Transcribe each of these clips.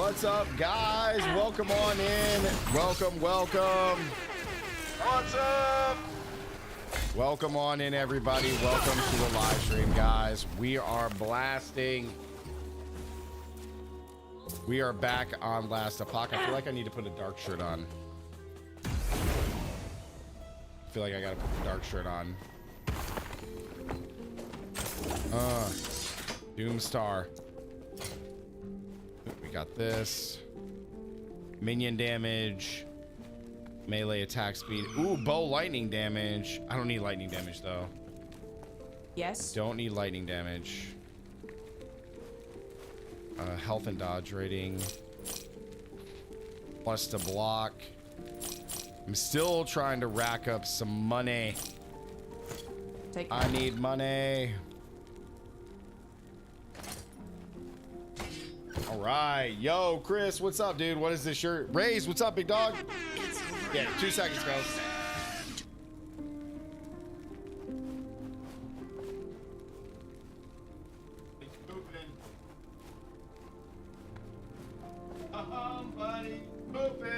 What's up, guys? Welcome on in. Welcome. What's up? Welcome on in, everybody. Welcome to the live stream, guys. We are blasting. We are back on Last Epoch. I feel like I need to put a dark shirt on. I feel like I gotta put the dark shirt on. Doomstar. We got this. Minion damage. Melee attack speed. Ooh, bow lightning damage. I don't need lightning damage though. Yes. Don't need lightning damage. Health and dodge rating. Plus to block. I'm still trying to rack up some money. I need money. All right. Yo, Chris, what's up, dude? What is this shirt? Raze, what's up, big dog? Yeah, 2 seconds, guys. Somebody pooping.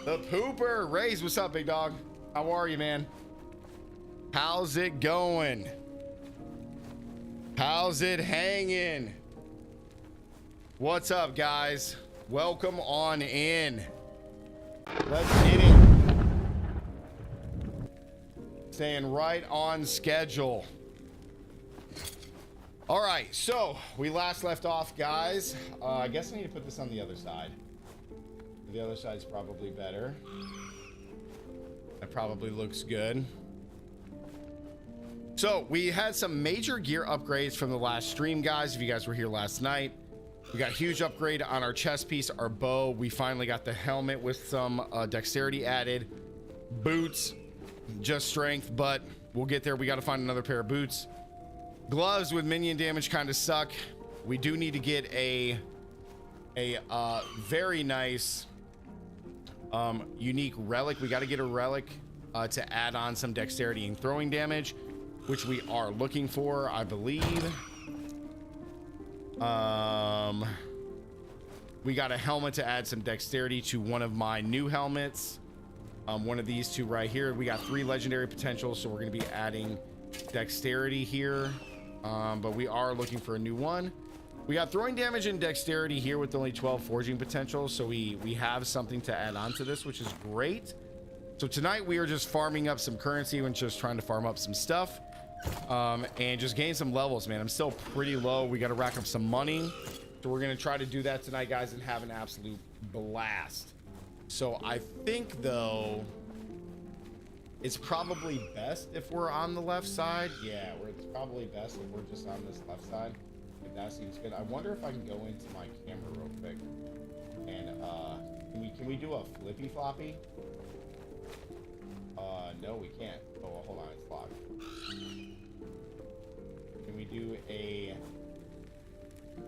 The pooper. Raze, what's up, big dog? How are you, man? How's it going? How's it hanging? What's up, guys? Welcome on in. Let's get it. Staying right on schedule. All right, so we last left off, guys. I guess I need to put this on the other side. The other side's probably better. That probably looks good. So we had some major gear upgrades from the last stream, guys. If you guys were here last night, we got a huge upgrade on our chest piece, our bow. We finally got the helmet with some dexterity added. Boots, just strength, but we'll get there. We got to find another pair of boots. Gloves with minion damage kind of suck. We do need to get a very nice unique relic. We got to get a relic to add on some dexterity and throwing damage, which we are looking for, I believe. We got a helmet to add some dexterity to one of my new helmets. One of these two right here. We got 3 legendary potentials, so we're going to be adding dexterity here. But we are looking for a new one. We got throwing damage and dexterity here with only 12 forging potential, so we have something to add on to this, which is great. So tonight we are just farming up some currency and just trying to farm up some stuff and just gain some levels, man. I'm still pretty low. We got to rack up some money, so we're gonna try to do that tonight, guys, and have an absolute blast. So I think though it's probably best if we're on the left side. Yeah, it's probably best if we're just on this left side. That seems good. I wonder if I can go into my camera real quick and can we do a flippy floppy? No, we can't. Oh, well, hold on, it's locked. Can we do a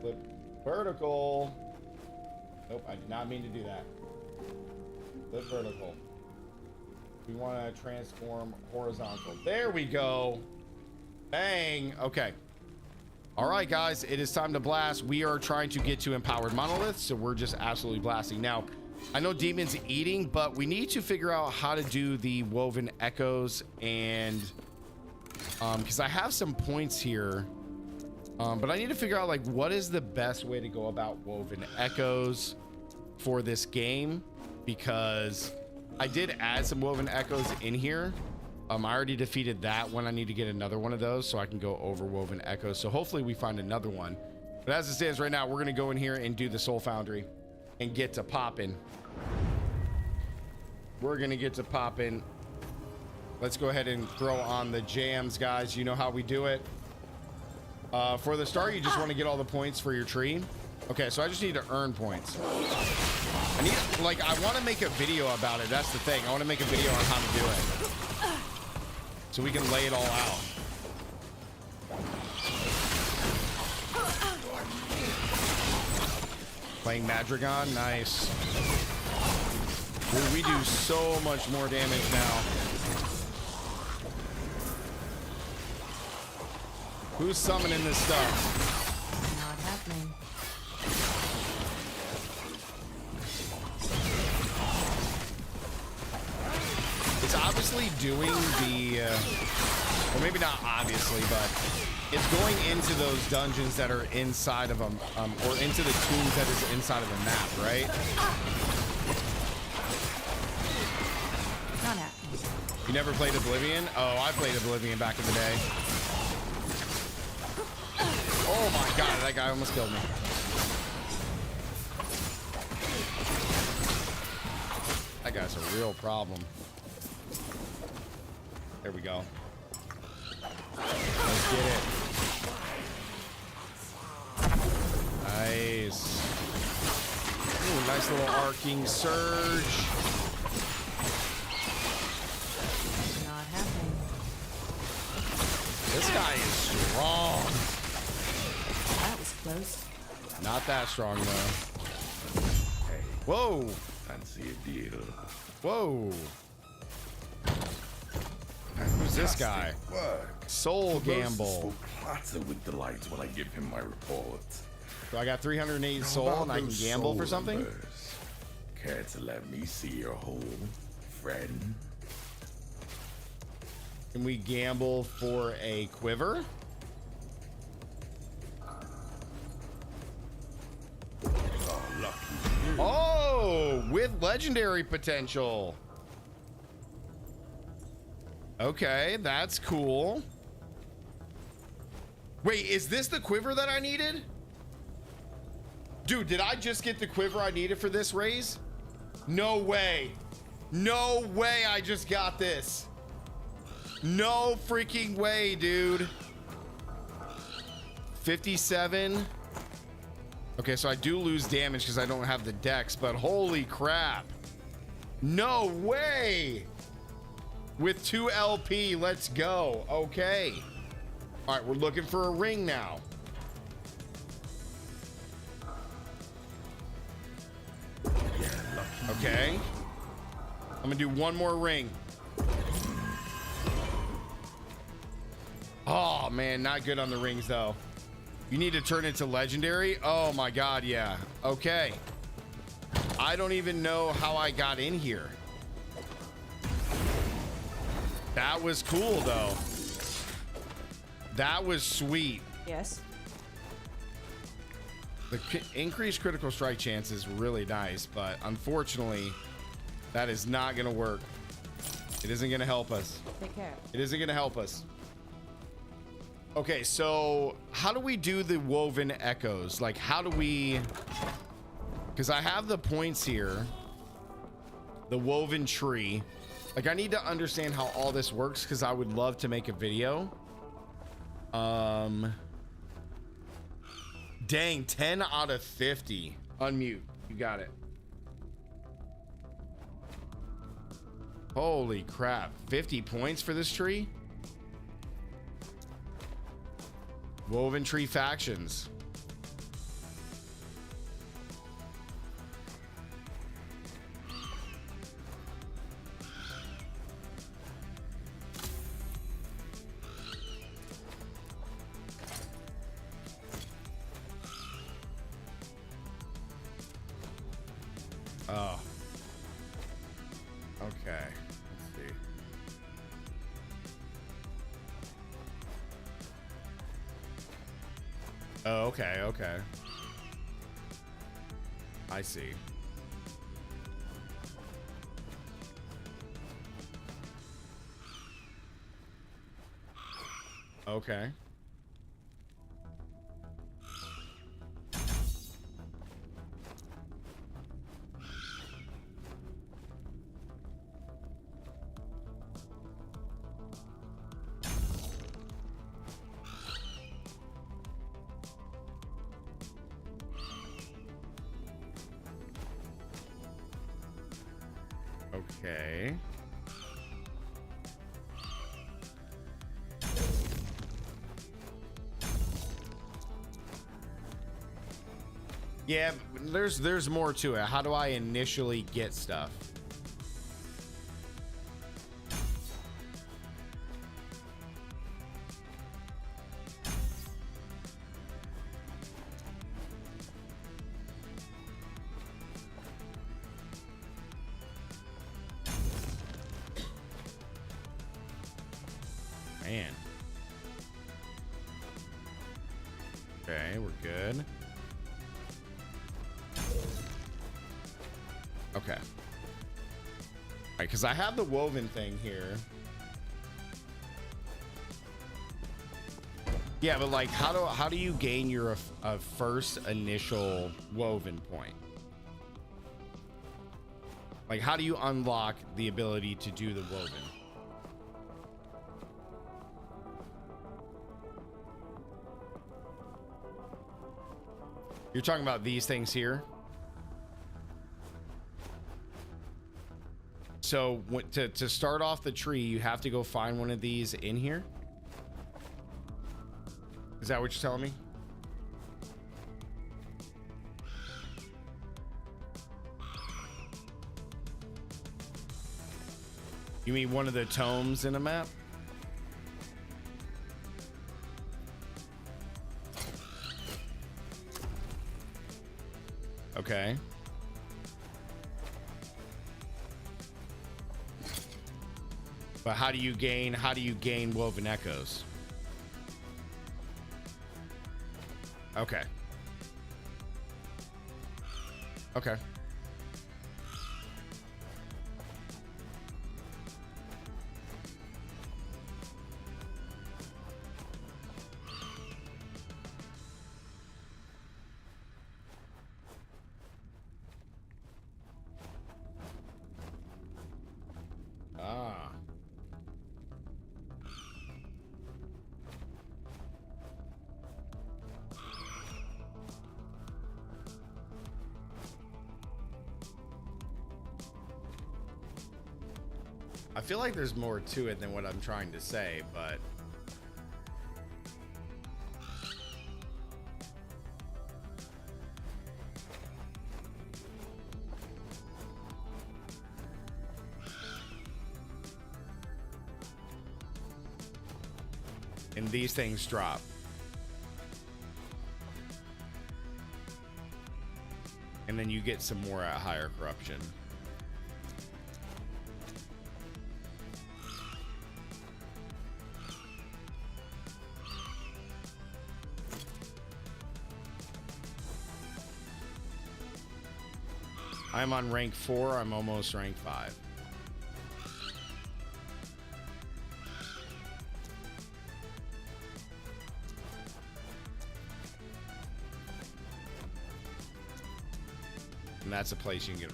flip vertical? Nope, I did not mean to do that. Flip vertical. We want to transform horizontal. There we go. Bang. Okay. All right, guys, it is time to blast. We are trying to get to empowered monoliths, so we're just absolutely blasting. Now, I know Demon's eating, but we need to figure out how to do the woven echoes, and because I have some points here, but I need to figure out like what is the best way to go about woven echoes for this game, because I did add some woven echoes in here. I already defeated that one. I need to get another one of those so I can go over woven echoes. So hopefully we find another one. But as it stands right now, we're going to go in here and do the soul foundry and get to popping. We're going to get to popping. Let's go ahead and throw on the jams, guys. You know how we do it. For the start, you just want to get all the points for your tree. Okay, so I just need to earn points. I want to make a video about it. That's the thing. I want to make a video on how to do it, so we can lay it all out. Playing Madrigon, nice. Dude, we do so much more damage now. Who's summoning this stuff? Not happening. It's obviously doing the, or maybe not obviously, but it's going into those dungeons that are inside of them, or into the tombs that is inside of a map, right? Not happening. You never played Oblivion? Oh, I played Oblivion back in the day. Oh my god, that guy almost killed me. That guy's a real problem. There we go. Let's get it. Nice. Ooh, nice little arcing surge. Not happening. This guy is strong. That was close. Not that strong though. Hey, Whoa. fancy a deal. Whoa. Who's this guy? Fantastic work. Soul Gamble. Will clatter with delight when I give him my report. So I got 308 How soul about and I can those gamble for soul something? numbers? Care to let me see your hole, friend? Can we gamble for a quiver? Oh, lucky you. Oh, with legendary potential. Okay, that's cool. Wait, is this the quiver that I needed? Dude, did I just get the quiver I needed for this raise? No way. No way I just got this. No freaking way, dude. 57. Okay, so I do lose damage because I don't have the dex, but holy crap. No way. With 2 LP, let's go. Okay. All right, we're looking for a ring now. Okay. I'm gonna do one more ring. Oh man, not good on the rings though. You need to turn it to legendary. Oh my god, yeah. Okay. I don't even know how I got in here. That was cool though. That was sweet. Yes. The increased critical strike chance is really nice, but unfortunately, that is not going to work. It isn't going to help us. Take care. It isn't going to help us. Okay, so how do we do the woven echoes? Like, how do we... Because I have the points here. The woven tree. Like, I need to understand how all this works because I would love to make a video. Dang, 10 out of 50. Unmute. You got it. Holy crap. 50 points for this tree? Woven tree factions. Oh. Okay. Let's see. Oh, okay, okay. I see. Okay. Okay. Yeah, there's more to it. How do I initially get stuff? Man. Okay, we're good. Okay. All right, because I have the woven thing here. Yeah, but like, how do you gain your first initial woven point? Like, how do you unlock the ability to do the woven? You're talking about these things here? So to start off the tree, you have to go find one of these in here? Is that what you're telling me? You mean one of the tomes in a map? Okay. But how do you gain woven echoes? Okay. Okay. Ah. I feel like there's more to it than what I'm trying to say, but and these things drop. And then you get some more at higher corruption. I'm on rank 4. I'm almost rank 5. And that's a place you can get.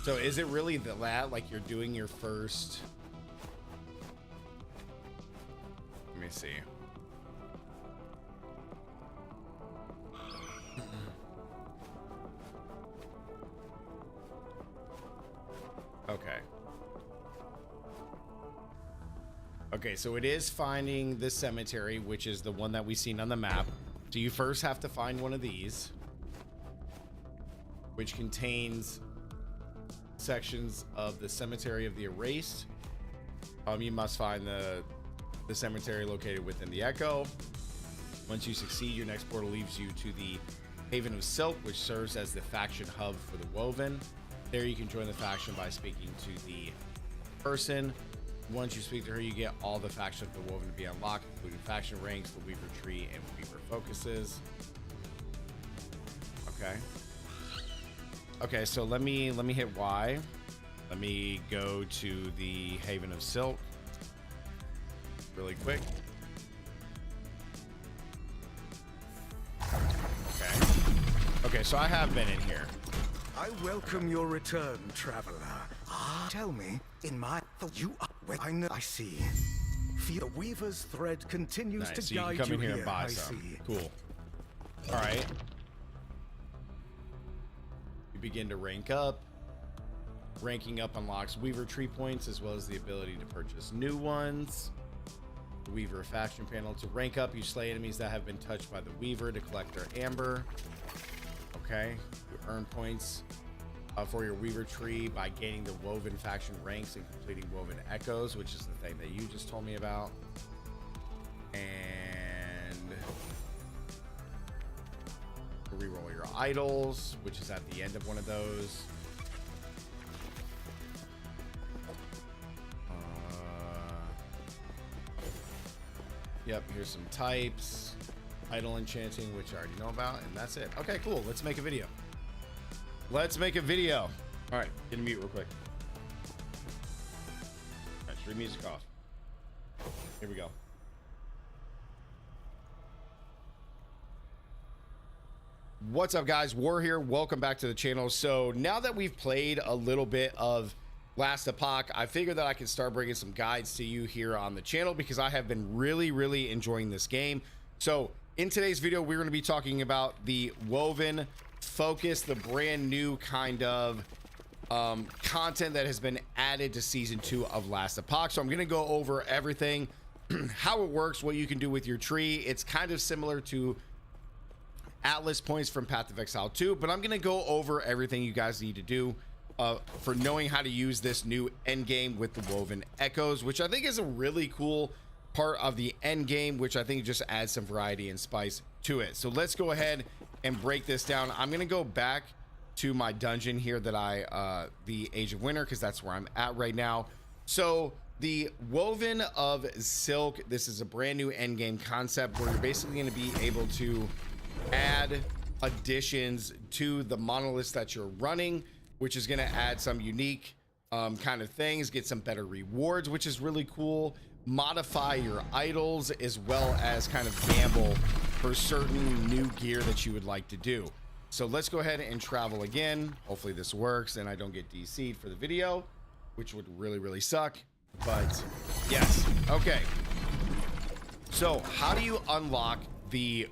So is it really that like you're doing your first? Let me see. Okay. Okay, so it is finding the cemetery, which is the one that we've seen on the map. So you first have to find one of these, which contains sections of the cemetery of the erased. You must find the cemetery located within the echo. Once you succeed, your next portal leads you to the Haven of Silk, which serves as the faction hub for the woven. There you can join the faction by speaking to the person. Once you speak to her, you get all the factions of the Woven to be unlocked, including faction ranks, the Weaver tree, and Weaver focuses. Okay. Okay, so let me hit Y. Let me go to the Haven of Silk really quick. Okay. Okay, so I have been in here. I welcome your return, traveler. Tell me, in my you are where I know I see. Feel the Weaver's thread continues Nice, to so you guide can come in you here and buy I some. see. Cool. All right. You begin to rank up. Ranking up unlocks Weaver tree points as well as the ability to purchase new ones. The Weaver faction panel. To rank up, you slay enemies that have been touched by the Weaver to collect their amber. Okay. You earn points for your Weaver tree by gaining the Woven faction ranks and completing Woven Echoes, which is the thing that you just told me about. And reroll your idols, which is at the end of one of those. Yep, here's some types. Idol enchanting, which I already know about, and that's it. Okay, cool. Let's make a video. Let's make a video. All right, get a mute real quick. All right, stream music off. Here we go. What's up, guys? War here. Welcome back to the channel. So now that we've played a little bit of Last Epoch, I figured that I could start bringing some guides to you here on the channel because I have been really enjoying this game. So in today's video, we're going to be talking about the Woven Focus, the brand new kind of content that has been added to season 2 of Last Epoch. So I'm going to go over everything, how it works, what you can do with your tree. It's kind of similar to Atlas points from Path of Exile 2, but I'm going to go over everything you guys need to do for knowing how to use this new end game with the Woven Echoes, which I think is a really cool part of the end game, which I think just adds some variety and spice to it. So let's go ahead and break this down. I'm going to go back to my dungeon here that the Age of Winter, because that's where I'm at right now. So the Woven of Silk, this is a brand new end game concept where you're basically going to be able to add additions to the monoliths that you're running, which is going to add some unique kind of things, get some better rewards, which is really cool. Modify your idols as well as kind of gamble for certain new gear that you would like to do. So let's go ahead and travel again. Hopefully this works and I don't get DC'd for the video, which would really suck, but yes. Okay, so how do you unlock the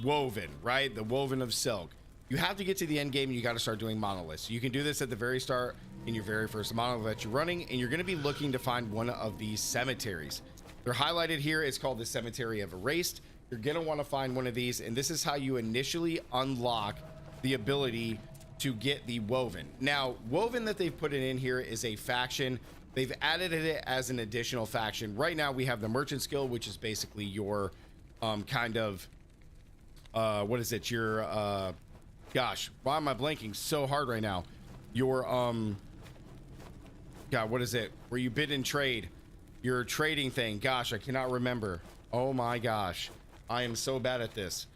Woven, right? The Woven of Silk. You have to get to the end game and you got to start doing monoliths. You can do this at the very start in your very first monolith that you're running, and you're going to be looking to find one of these cemeteries. They're highlighted here. It's called the Cemetery of Erased. You're going to want to find one of these, and this is how you initially unlock the ability to get the Woven. Now, Woven that they've put it in here is a faction. They've added it as an additional faction. Right now we have the Merchant skill, which is basically your kind of what is it? Your gosh, why am I blanking so hard right now? Your God, what is it? Where you bid and trade, your trading thing. Gosh, I cannot remember. Oh my gosh, I am so bad at this.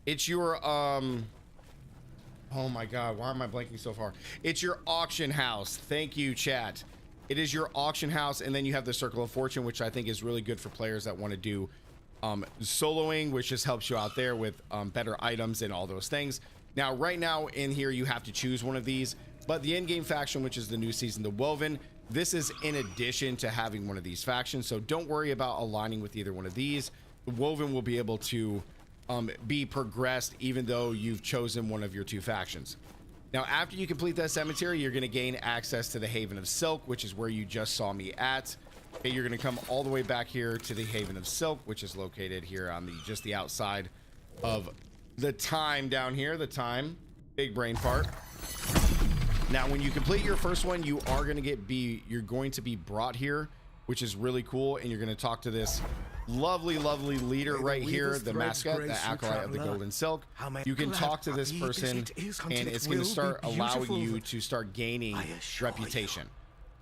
It's your oh my God, why am I blanking so far? It's your auction house. Thank you, chat. It is your auction house, and then you have the Circle of Fortune, which I think is really good for players that want to do soloing, which just helps you out there with better items and all those things. Now, right now in here, you have to choose one of these, but the end game faction, which is the new season, the Woven, this is in addition to having one of these factions. So don't worry about aligning with either one of these. The Woven will be able to be progressed even though you've chosen one of your two factions. Now, after you complete that cemetery, you're going to gain access to the Haven of Silk, which is where you just saw me at. Okay, you're going to come all the way back here to the Haven of Silk, which is located here on the just the outside of the Time down here. The Time, big brain fart. Now, when you complete your first one, you are going to you're going to be brought here, which is really cool, and you're going to talk to this lovely leader May the right here, weaver's the threads mascot, the grace you, acolyte of the traveler. golden silk. How may You can glad talk to I this be person, as it is and until it's it going to will start be allowing beautiful. you to start gaining I assure reputation.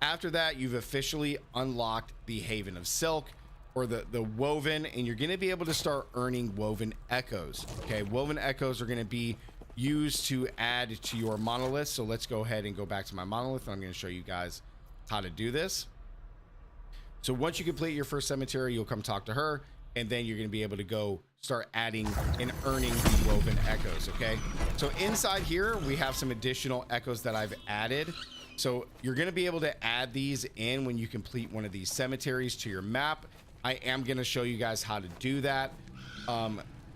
After that, you've officially unlocked the Haven of Silk, or the woven, and you're going to be able to start earning woven echoes. Okay, woven echoes are going to be used to add to your monolith. So let's go ahead and go back to my monolith, and I'm going to show you guys how to do this. So once you complete your first cemetery, you'll come talk to her, and then you're going to be able to go start adding and earning the woven echoes. Okay, so inside here we have some additional echoes that I've added. So you're going to be able to add these in when you complete one of these cemeteries to your map. I am going to show you guys how to do that.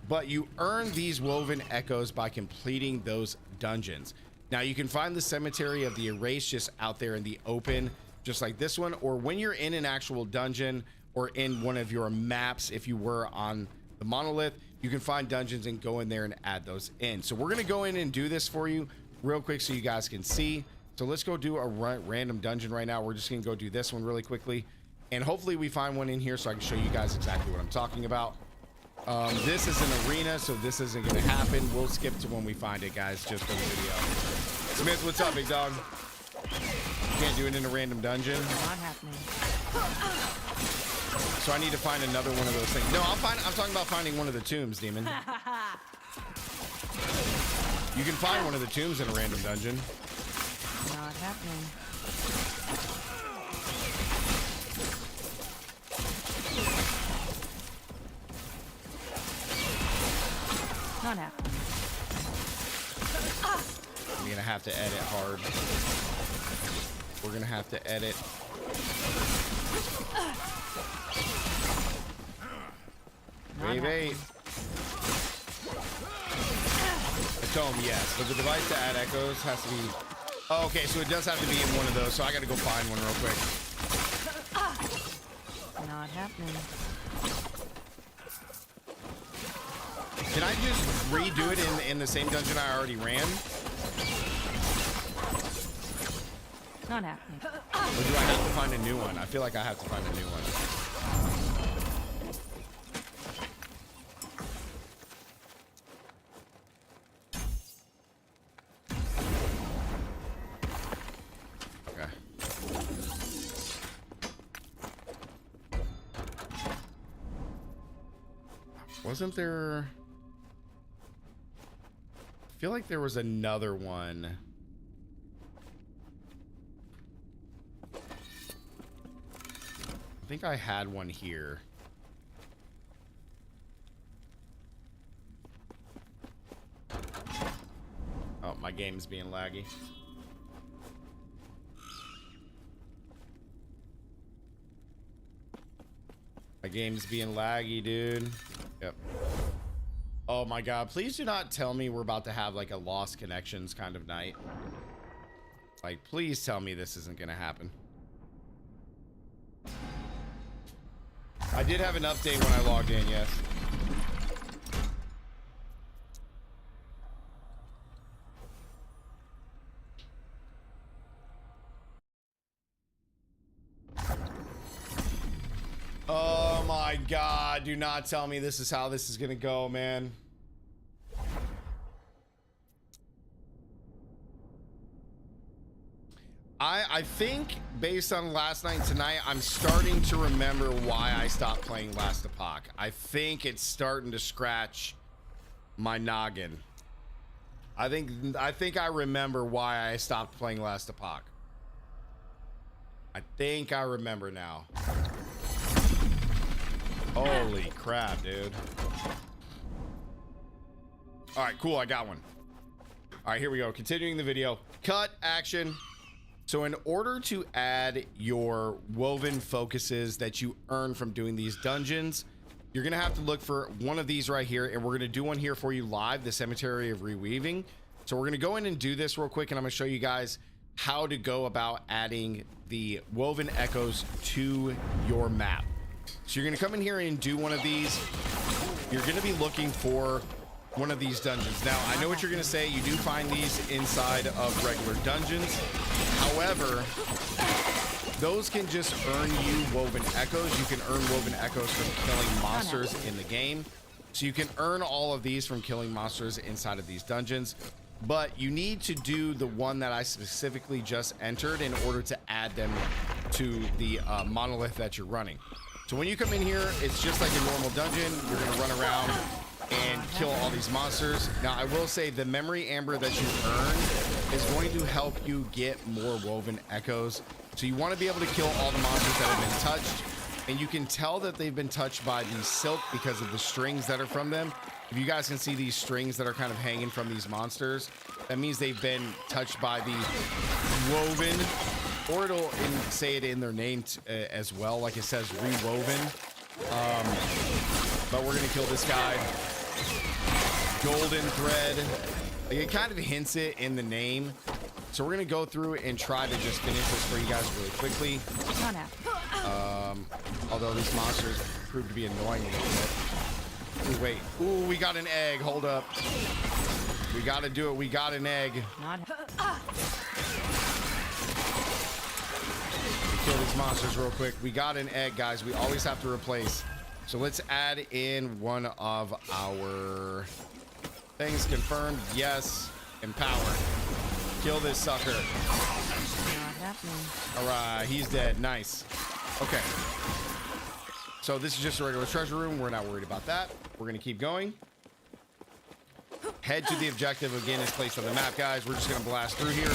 But you earn these woven echoes by completing those dungeons. Now you can find the cemetery of the erased just out there in the open, just like this one, or when you're in an actual dungeon or in one of your maps. If you were on the monolith, you can find dungeons and go in there and add those in. So we're going to go in and do this for you real quick so you guys can see. So let's go do a random dungeon right now. We're just going to go do this one really quickly, and hopefully we find one in here so I can show you guys exactly what I'm talking about. This is an arena, so this isn't going to happen. We'll skip to when we find it, guys, just for the video. Smith, what's up, big dog? You can't do it in a random dungeon. Not happening. So I need to find another one of those things. No, I'm talking about finding one of the tombs, demon. You can find one of the tombs in a random dungeon. Not happening. Not happening. I'm gonna have to edit hard. We're gonna have to edit. Wait. A tome, yes, but the device to add echoes has to be. Oh, okay, so it does have to be in one of those. So I gotta go find one real quick. Not happening. Can I just redo it in the same dungeon I already ran? Not happening. Or do I have to find a new one? I feel like I have to find a new one. Okay. Wasn't there... I feel like there was another one. I think I had one here. Oh, my game's being laggy. My game's being laggy, dude. Yep. Oh my god, please do not tell me we're about to have like a lost connections kind of night. Like, please tell me this isn't gonna happen. I did have an update when I logged in, yes. Oh my god, do not tell me this is how this is gonna go, man. I think based on last night and tonight, I'm starting to remember why I stopped playing Last Epoch. I think it's starting to scratch my noggin. I think I remember why I stopped playing Last Epoch. I think I remember now. Holy crap, dude. All right, cool. I got one. All right, here we go. Continuing the video. Cut, action. So in order to add your woven focuses that you earn from doing these dungeons, you're going to have to look for one of these right here. And we're going to do one here for you live, the Cemetery of Reweaving. So we're going to go in and do this real quick. And I'm going to show you guys how to go about adding the woven echoes to your map. So you're going to come in here and do one of these. You're going to be looking for one of these dungeons. Now, I know what you're going to say. You do find these inside of regular dungeons. However, those can just earn you woven echoes. You can earn woven echoes from killing monsters in the game. So you can earn all of these from killing monsters inside of these dungeons. But you need to do the one that I specifically just entered in order to add them to the monolith that you're running. So when you come in here, it's just like a normal dungeon. You're going to run around and kill all these monsters. Now, I will say the memory amber that you earn is going to help you get more woven echoes. So you want to be able to kill all the monsters that have been touched. And you can tell that they've been touched by the silk because of the strings that are from them. If you guys can see these strings that are kind of hanging from these monsters, that means they've been touched by the woven, or it'll say it in their name as well, like it says rewoven. But we're gonna kill this guy. Golden thread. Like, it kind of hints it in the name. So we're gonna go through and try to just finish this for you guys really quickly. Although these monsters prove to be annoying a little bit. Ooh, wait. Ooh, we got an egg. Hold up. We got to do it. We got an egg. Kill these monsters real quick. We got an egg, guys. We always have to replace. So let's add in one of our things. Confirmed. Yes. Empower. Kill this sucker. Not happening. All right. He's dead. Nice. Okay. So this is just a regular treasure room. We're not worried about that. We're going to keep going. Head to the objective. Again, is placed on the map, guys. We're just going to blast through here.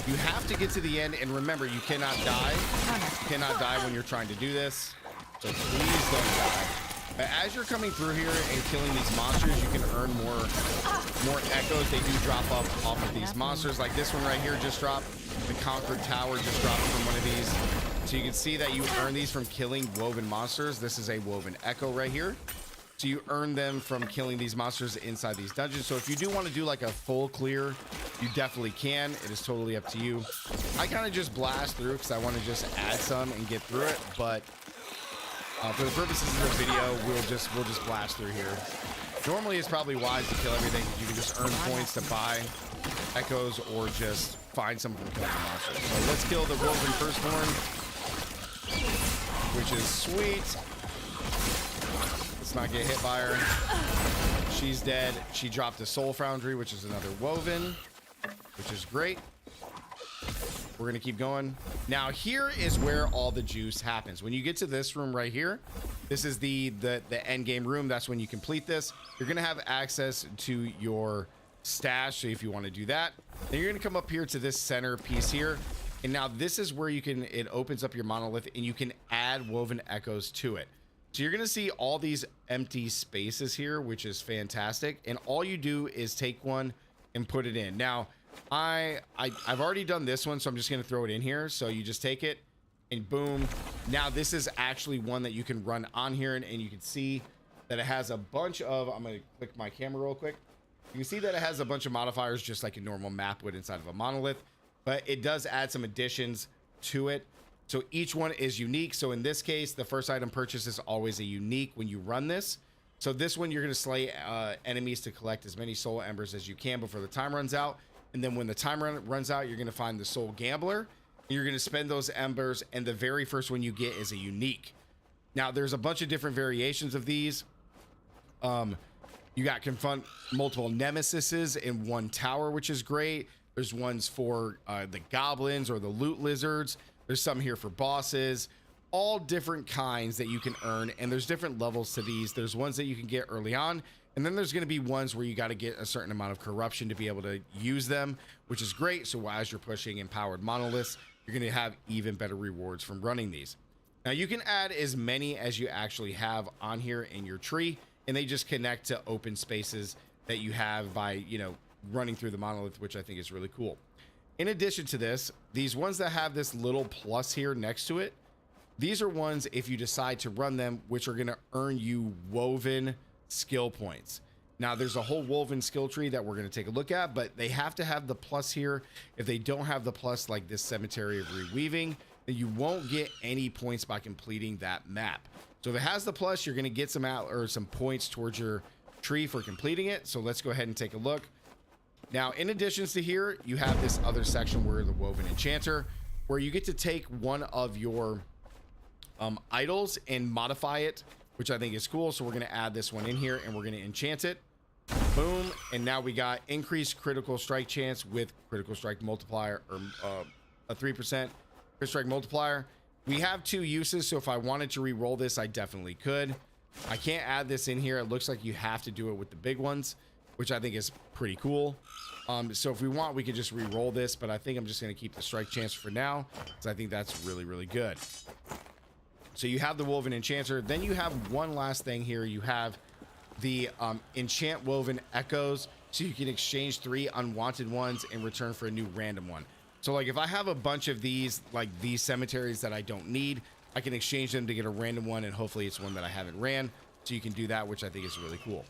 You have to get to the end, and remember, you cannot die. You cannot die when you're trying to do this. So please don't die. But as you're coming through here and killing these monsters, you can earn more echoes. They do drop up off of these monsters. Like this one right here just dropped. The Conquered Tower just dropped from one of these. So you can see that you earn these from killing woven monsters. This is a woven echo right here. So you earn them from killing these monsters inside these dungeons. So if you do want to do like a full clear, you definitely can. It is totally up to you. I kind of just blast through because I want to just add some and get through it. But for the purposes of the video, we'll just blast through here. Normally, it's probably wise to kill everything. You can just earn points to buy echoes or just find some from killing the monsters. So let's kill the woven firstborn, which is sweet. Let's not get hit by her. She's dead. She dropped a soul foundry, which is another woven, which is great. We're gonna keep going. Now here is where all the juice happens. When you get to this room right here, this is the end game room. That's when you complete this. You're gonna have access to your stash. So if you want to do that, then you're gonna come up here to this center piece here. And now this is where it opens up your monolith and you can add woven echoes to it. So you're gonna see all these empty spaces here, which is fantastic. And all you do is take one and put it in. Now, I've already done this one, so I'm just gonna throw it in here. So you just take it and boom. Now this is actually one that you can run on here, and you can see that it has a bunch of, I'm gonna click my camera real quick. You can see that it has a bunch of modifiers just like a normal map would inside of a monolith, but it does add some additions to it. So each one is unique. So in this case, the first item purchase is always a unique when you run this. So this one, you're gonna slay enemies to collect as many soul embers as you can before the time runs out. And then when the time runs out, you're gonna find the soul gambler. And you're gonna spend those embers, and the very first one you get is a unique. Now there's a bunch of different variations of these. You got confront multiple nemesises in one tower, which is great. There's ones for the goblins or the loot lizards. There's some here for bosses, all different kinds that you can earn. And there's different levels to these. There's ones that you can get early on. And then there's going to be ones where you got to get a certain amount of corruption to be able to use them, which is great. So as you're pushing empowered monoliths, you're going to have even better rewards from running these. Now you can add as many as you actually have on here in your tree, and they just connect to open spaces that you have by, running through the monolith, which I think is really cool. In addition to this, these ones that have this little plus here next to it, these are ones, if you decide to run them, which are going to earn you woven skill points. Now there's a whole woven skill tree that we're going to take a look at, but they have to have the plus here. If they don't have the plus, like this cemetery of reweaving, then you won't get any points by completing that map. So if it has the plus, you're going to get some points towards your tree for completing it. So let's go ahead and take a look. Now, in addition to here, you have this other section where the woven enchanter. where you get to take one of your idols and modify it, which I think is cool. So we're going to add this one in here and we're going to enchant it. Boom. And now we got increased critical strike chance with critical strike multiplier, or a 3% critical strike multiplier. We have 2 uses, so if I wanted to re-roll this, I definitely could. I can't add this in here. It looks like you have to do it with the big ones, which I think is pretty cool. So if we want, we could just re-roll this, but I think I'm just going to keep the strike chance for now, because I think that's really, really good. So you have the Woven Enchanter. Then you have one last thing here. You have the Enchant Woven Echoes, so you can exchange 3 unwanted ones in return for a new random one. So like if I have a bunch of these, like these cemeteries that I don't need, I can exchange them to get a random one, and hopefully it's one that I haven't ran. So you can do that, which I think is really cool.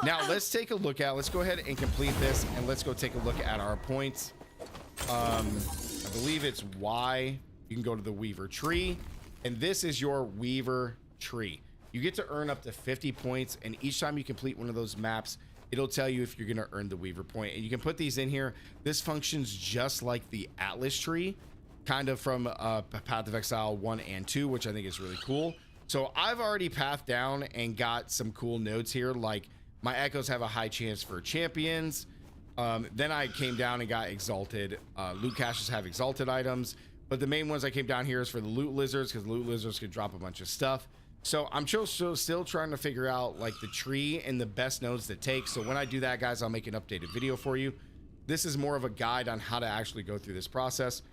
Now let's take a look at, let's go ahead and complete this, and let's go take a look at our points. I believe it's Y. You can go to the Weaver tree, and this is your Weaver tree. You get to earn up to 50 points, and each time you complete one of those maps, it'll tell you if you're going to earn the Weaver point. And you can put these in here. This functions just like the Atlas tree, kind of from Path of Exile 1 and 2, which I think is really cool. So I've already pathed down and got some cool nodes here, like my echoes have a high chance for champions. Then I came down and got exalted. Loot caches have exalted items, but the main ones I came down here is for the loot lizards, because loot lizards could drop a bunch of stuff. So I'm still trying to figure out like the tree and the best nodes to take. So when I do that, guys, I'll make an updated video for you. This is more of a guide on how to actually go through this process.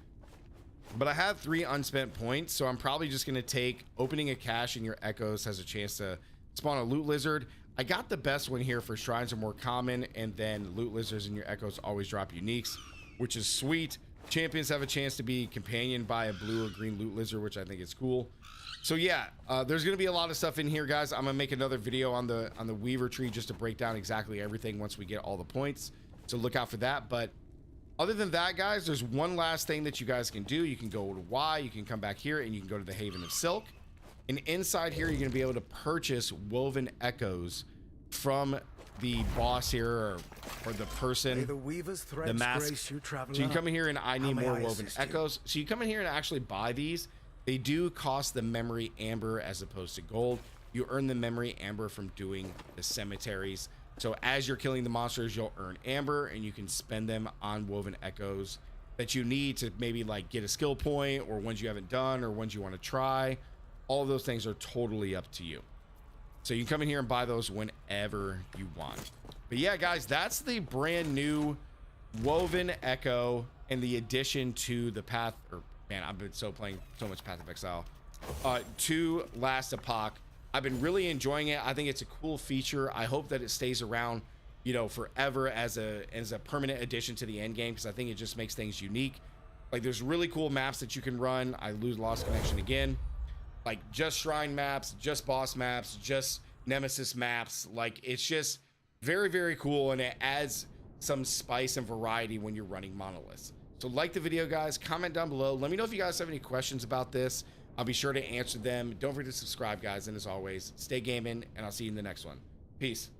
But I have 3 unspent points, so I'm probably just going to take opening a cache in your echoes has a chance to spawn a loot lizard. I got the best one here for shrines are more common, and then loot lizards in your echoes always drop uniques, which is sweet. Champions have a chance to be companioned by a blue or green loot lizard, which I think is cool. So yeah, there's going to be a lot of stuff in here, guys. I'm going to make another video on the Weaver tree just to break down exactly everything once we get all the points. So look out for that. But other than that, guys, there's one last thing that you guys can do. You can go to Y, you can come back here, and you can go to the Haven of Silk. And inside here, you're going to be able to purchase Woven Echoes from the boss here, or the person, the mask. So you can come in here and I need more Woven Echoes. So you come in here and actually buy these. They do cost the memory amber as opposed to gold. You earn the memory amber from doing the cemeteries. So as you're killing the monsters, you'll earn amber, and you can spend them on Woven Echoes that you need to maybe like get a skill point, or ones you haven't done, or ones you want to try. All of those things are totally up to you. So you can come in here and buy those whenever you want. But yeah, guys, that's the brand new Woven Echo and the addition to the Path, or man, I've been playing so much Path of Exile, to Last Epoch. I've been really enjoying it. I think it's a cool feature. I hope that it stays around, you know, forever as a permanent addition to the end game, because I think it just makes things unique. Like, there's really cool maps that you can run. I lost connection again. Like, just shrine maps, just boss maps, just nemesis maps. Like, it's just very, very cool, and it adds some spice and variety when you're running monoliths. So like the video, guys, comment down below. Let me know if you guys have any questions about this. I'll be sure to answer them. Don't forget to subscribe, guys. And as always, stay gaming, and I'll see you in the next one. Peace.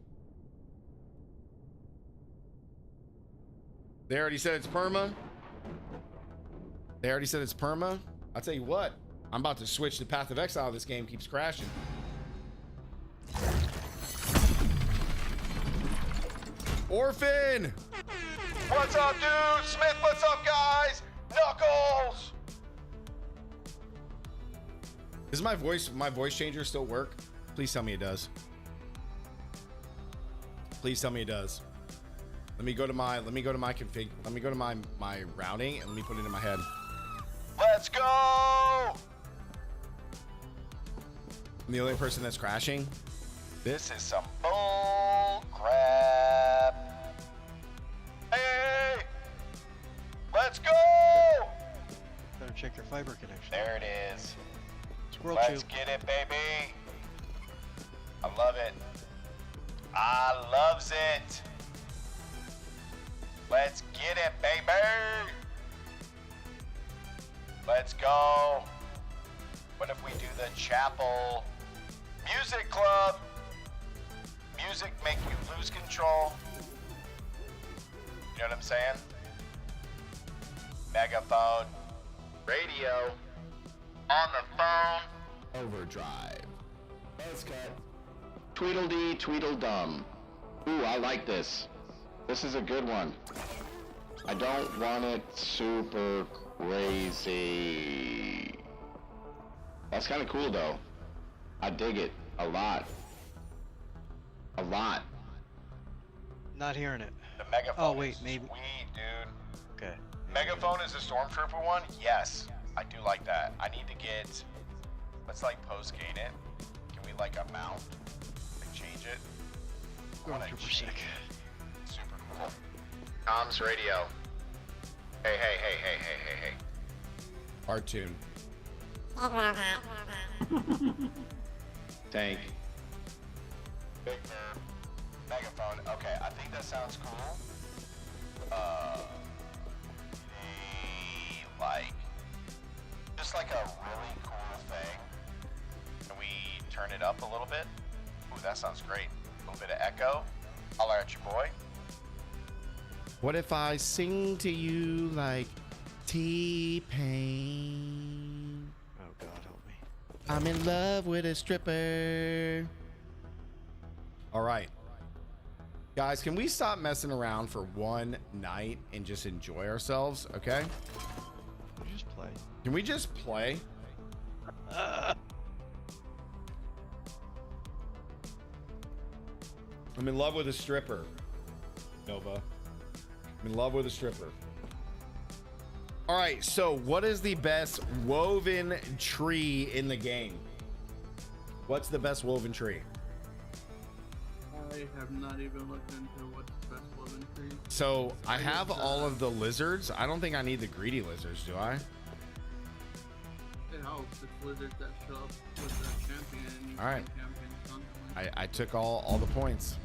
They already said it's perma. They already said it's perma. I'll tell you what, I'm about to switch to Path of Exile. This game keeps crashing. Orphan! What's up, dude? Smith, what's up, guys? Knuckles! Does my voice changer still work? Please tell me it does. Please tell me it does. Let me go to my config. Let me go to my routing, and let me put it in my head. Let's go! I'm the only person that's crashing. This is some bull crap. Hey! Let's go! Better check your fiber connection. There it is. Let's get it, baby. I love it. I loves it. Let's get it, baby. Let's go. What if we do the chapel music club? Music make you lose control. You know what I'm saying? Megaphone. Radio. On the phone. Overdrive. Let's cut. Tweedledee Tweedledum. Ooh, I like this. This is a good one. I don't want it super crazy. That's kind of cool though. I dig it a lot. A lot. Not hearing it. The megaphone. Oh, wait, is maybe. Sweet, dude. Okay. Megaphone is the stormtrooper one? Yes. I do like that. I need to get. Let's like post gate it. Can we like a mount? Like change it? I wanna Stormtrooper change sick. it. Super cool. Comms radio. Hey, hey, hey, hey, hey, hey, hey. Art tune. Tank. Big nerd. Megaphone. Okay, I think that sounds cool. Like, just like a really cool thing. Can we turn it up a little bit? Ooh, that sounds great. A little bit of echo. Holler at your boy. What if I sing to you like T-Pain? Oh God, help me. I'm in love with a stripper. All right. Guys, can we stop messing around for one night and just enjoy ourselves, okay? You just play. Can we just play? I'm in love with a stripper, Nova. I'm in love with a stripper. All right, so what is the best woven tree in the game? What's the best woven tree? I have not even looked into what's the best woven tree. So I have all of the lizards. I don't think I need the greedy lizards, do I? It helps. It's lizards that show up with the champion. And you All right. can champion constantly. I took all the points.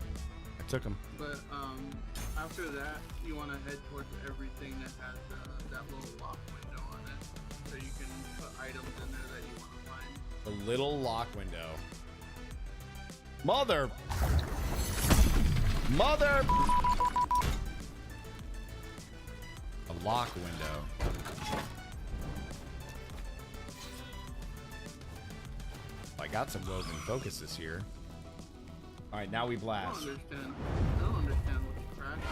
I took them. But after that, you want to head towards everything that has that little lock window on it, so you can put items in there that you want to find. The little lock window. Mother. A lock window. I got some woven focuses here. All right, now we I blast. don't understand what's cracking.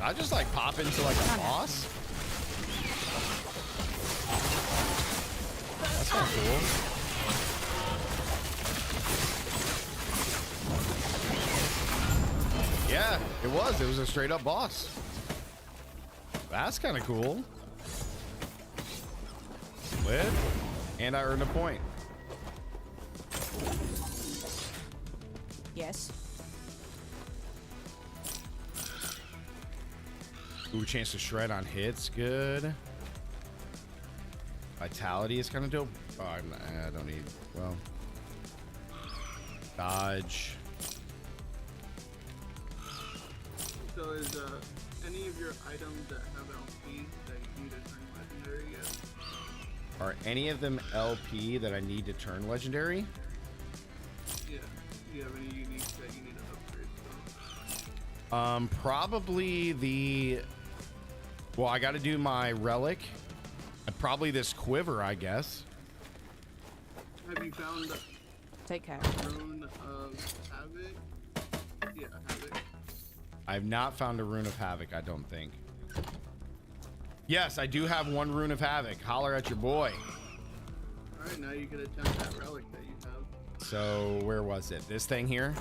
I just like pop into like a boss. That's kind of cool. Yeah, it was. It was a straight up boss. That's kind of cool. Lit. And I earned a point. Yes. Ooh, chance to shred on hits. Good. Vitality is kind of dope. Oh, I don't need. Well. Dodge. So is any of your items that have LP that you need to turn legendary yet? Are any of them LP that I need to turn legendary? Yeah. Do you have any unique that you need to upgrade? So? Probably the. Well, I got to do my relic. Probably this quiver, I guess. Have you found Take care. Rune of Havoc? Yeah, Havoc. I've not found a rune of havoc, I don't think. Yes, I do have one rune of havoc. Holler at your boy. Alright, now you can attempt that relic that you have. So where was it? This thing here?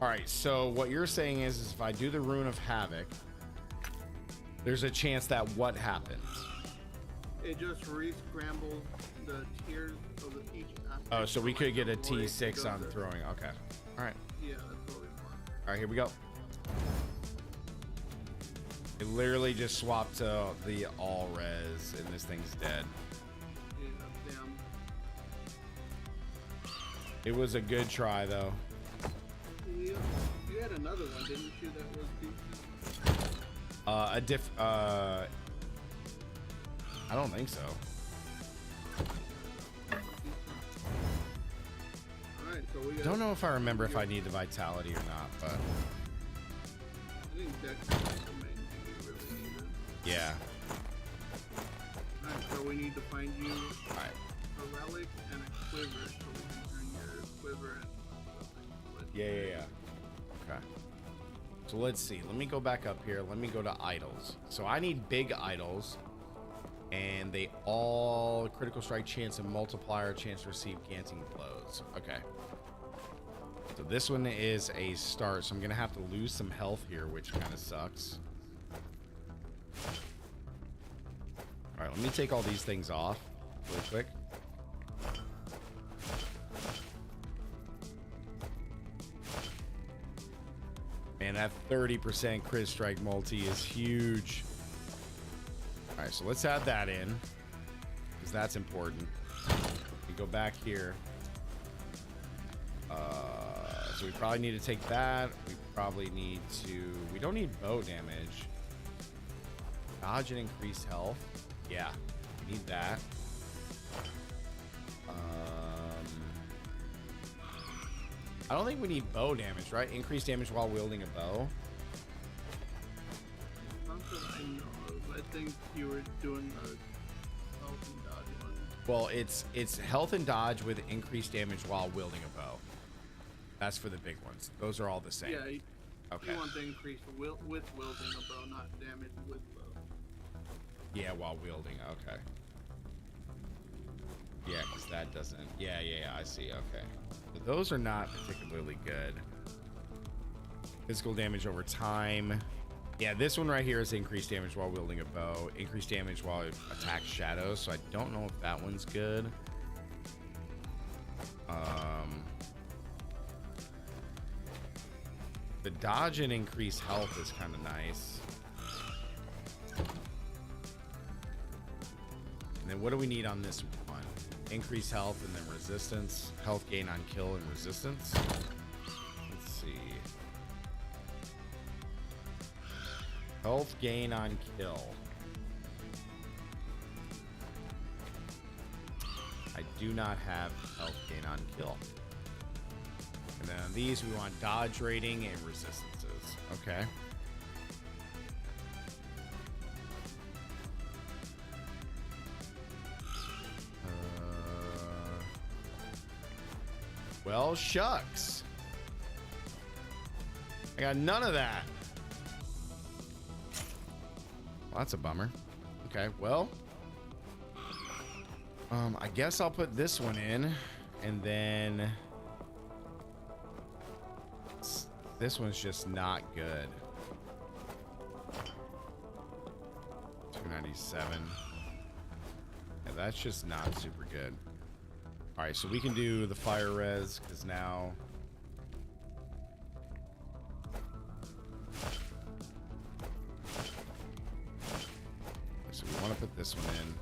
All right, so what you're saying is if I do the rune of havoc, there's a chance that what happens? It just re-scrambles the tiers of the each aspect. Oh, so we from, could like, get a the void T6 to on the- throwing. Okay. All right. Yeah, that's what we want. All right, here we go. It literally just swapped to the all res and this thing's dead. Yeah, damn. It was a good try though. You had another one, didn't you, that was decent? I don't think so. Alright, so we got... Don't know if I remember if I need the vitality or not, but think Dex is the main thing you really need. Yeah. Alright, so we need to find you All right. a relic and a quiver so we can turn your quiver and something. Yeah. Okay. So let's see. Let me go back up here. Let me go to idols. So I need big idols. And they all critical strike chance and multiplier chance to receive ganting blows. Okay. So this one is a start. So I'm going to have to lose some health here, which kind of sucks. All right, let me take all these things off real quick. Man, that 30% crit strike multi is huge. All right, so let's add that in because that's important. We go back here. So we probably need to take that. We probably need to. We don't need bow damage. Dodge and increase health. Yeah, we need that. I don't think we need bow damage, right? Increase damage while wielding a bow. Not that I know of. I think you were doing the health and dodge one. Well, it's health and dodge with increased damage while wielding a bow. That's for the big ones. Those are all the same. Yeah, you, Okay. you want the increase with wielding a bow, not damage with bow. Yeah, while wielding. Okay. Yeah, because that doesn't. Yeah, I see. Okay. But those are not particularly good. Physical damage over time. Yeah, this one right here is increased damage while wielding a bow. Increased damage while it attacks shadows. So I don't know if that one's good. The dodge and increase health is kind of nice. And then what do we need on this one? Increase health and then resistance. Health gain on kill and resistance. Let's see. Health gain on kill. I do not have health gain on kill. And then on these, we want dodge rating and resistances. Okay. Well, shucks. I got none of that. Well, that's a bummer. Okay, well. I guess I'll put this one in. And then... this one's just not good. 297. Yeah, that's just not super good. All right, so we can do the fire res because now. So we want to put this one in.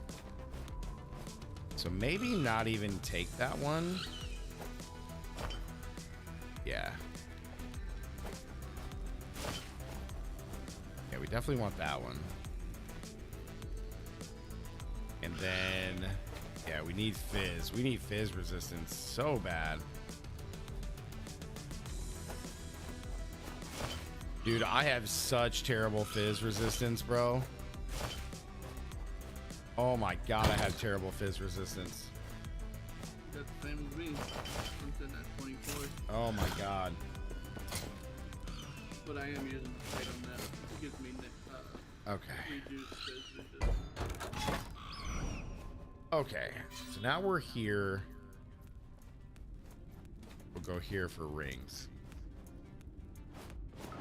So maybe not even take that one. Yeah. Yeah, we definitely want that one. And then, yeah, we need fizz. We need fizz resistance so bad. Dude, I have such terrible fizz resistance, bro. Oh my god, I have terrible fizz resistance. That's the same as me. Something at 24. Oh my god. But I am using the item that gives me Okay. reduced resistance. Okay, so now we're here. We'll go here for rings.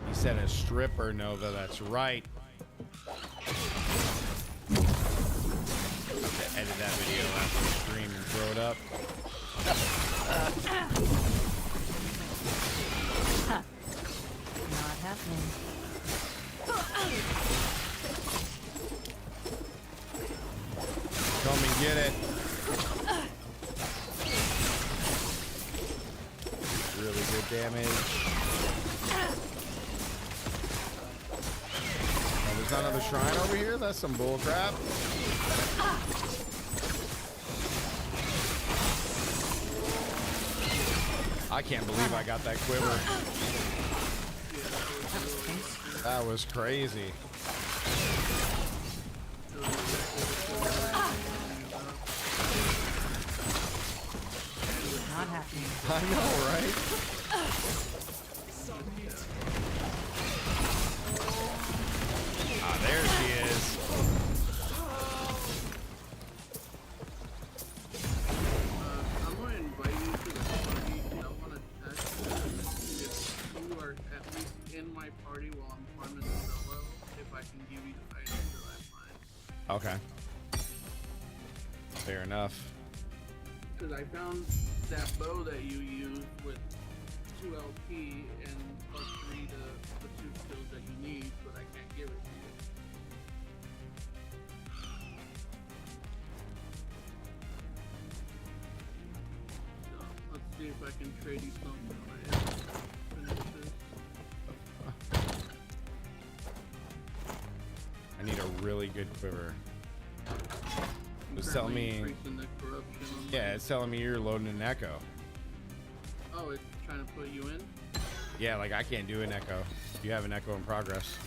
He said a stripper, Nova. That's right. Have to edit that video after the stream and throw it up. Not happening. Come and get it. Really good damage. Oh, there's not another shrine over here? That's some bull crap. I can't believe I got that quiver. That was crazy. Not happening. I know, right? Ah, there she is. I'm going to invite you to the party. I want to test if you are at least in my party while I'm farming solo, if I can give you the items that I find. Okay. Fair enough. Because I found that bow that you use with 2 LP and plus 3 to the 2 skills that you need, but I can't give it to you. So let's see if I can trade you something when I finish this. I need a really good quiver. I'm It's telling currently me, increasing the corruption on my- yeah, it's telling me you're loading an echo. Oh, it's trying to put you in? Yeah, like I can't do an echo. You have an echo in progress.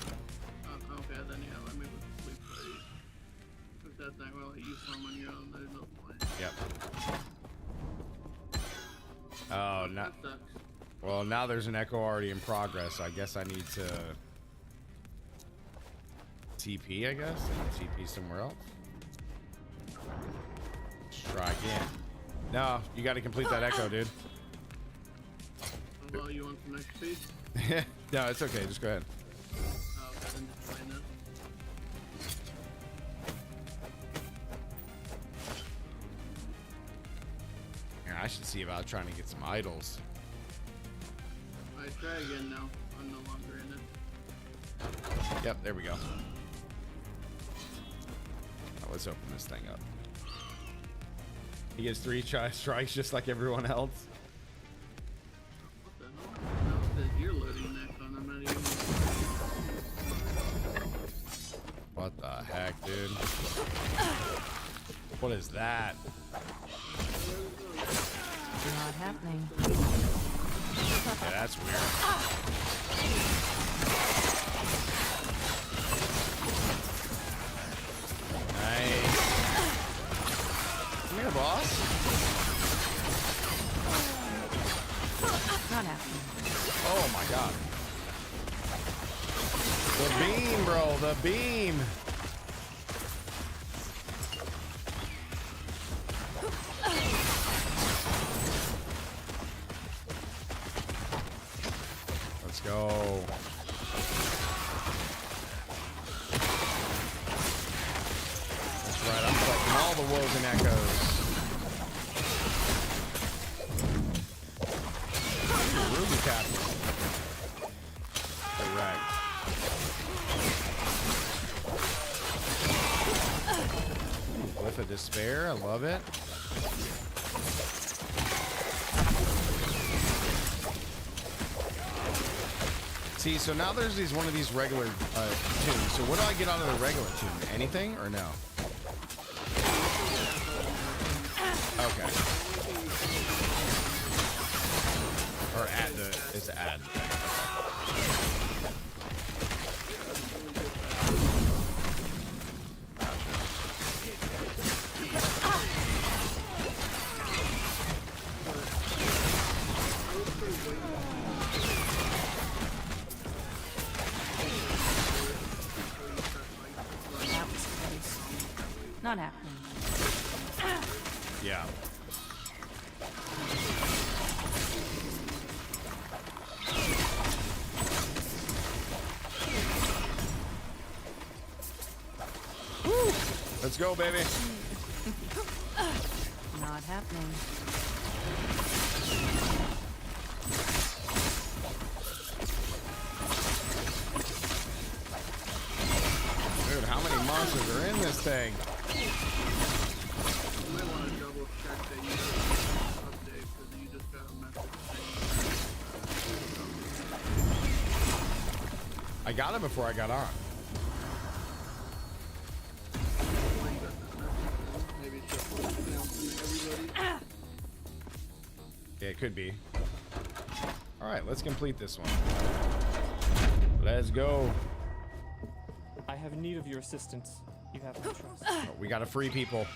Okay, then yeah, let me sleep ready. If that's not going to let you farm on your own, there's no point. Yep. Oh, no. That sucks. Well, now there's an echo already in progress. I guess I need to TP, I guess? And TP somewhere else. Let's try again. No, you got to complete that echo, dude. Well, you want some XP? No, it's okay. Just go ahead. Oh, okay, then just find that. Here, I should see about trying to get some idols. Alright, try again now. I'm no longer in it. Yep, there we go. Now let's open this thing up. He gets 3 strikes just like everyone else. What the hell? Now it says you're loading that one. I'm not even. What the heck, dude? What is that? Not happening. Yeah, that's weird. Nice. Come here, boss. Not happening. Oh my god. The beam, bro. The beam. Let's go. That's right. I'm collecting all the woven echoes. Ruby captain. Correct. With a despair, I love it. See, so now there's one of these regular tunes. So what do I get out of the regular tune? Anything or no? Okay. Or add it's add. That was close. Not happening. Yeah. Woo! Let's go, baby. Not happening. Dude, how many monsters are in this thing? You might want to double check that you got an update because you just got a message saying. I got it before I got on. Why you got that message then? Maybe it's just announcing to everybody. Yeah, it could be. All right, let's complete this one. Let's go. I have need of your assistance. You have my trust. Oh, we gotta free people.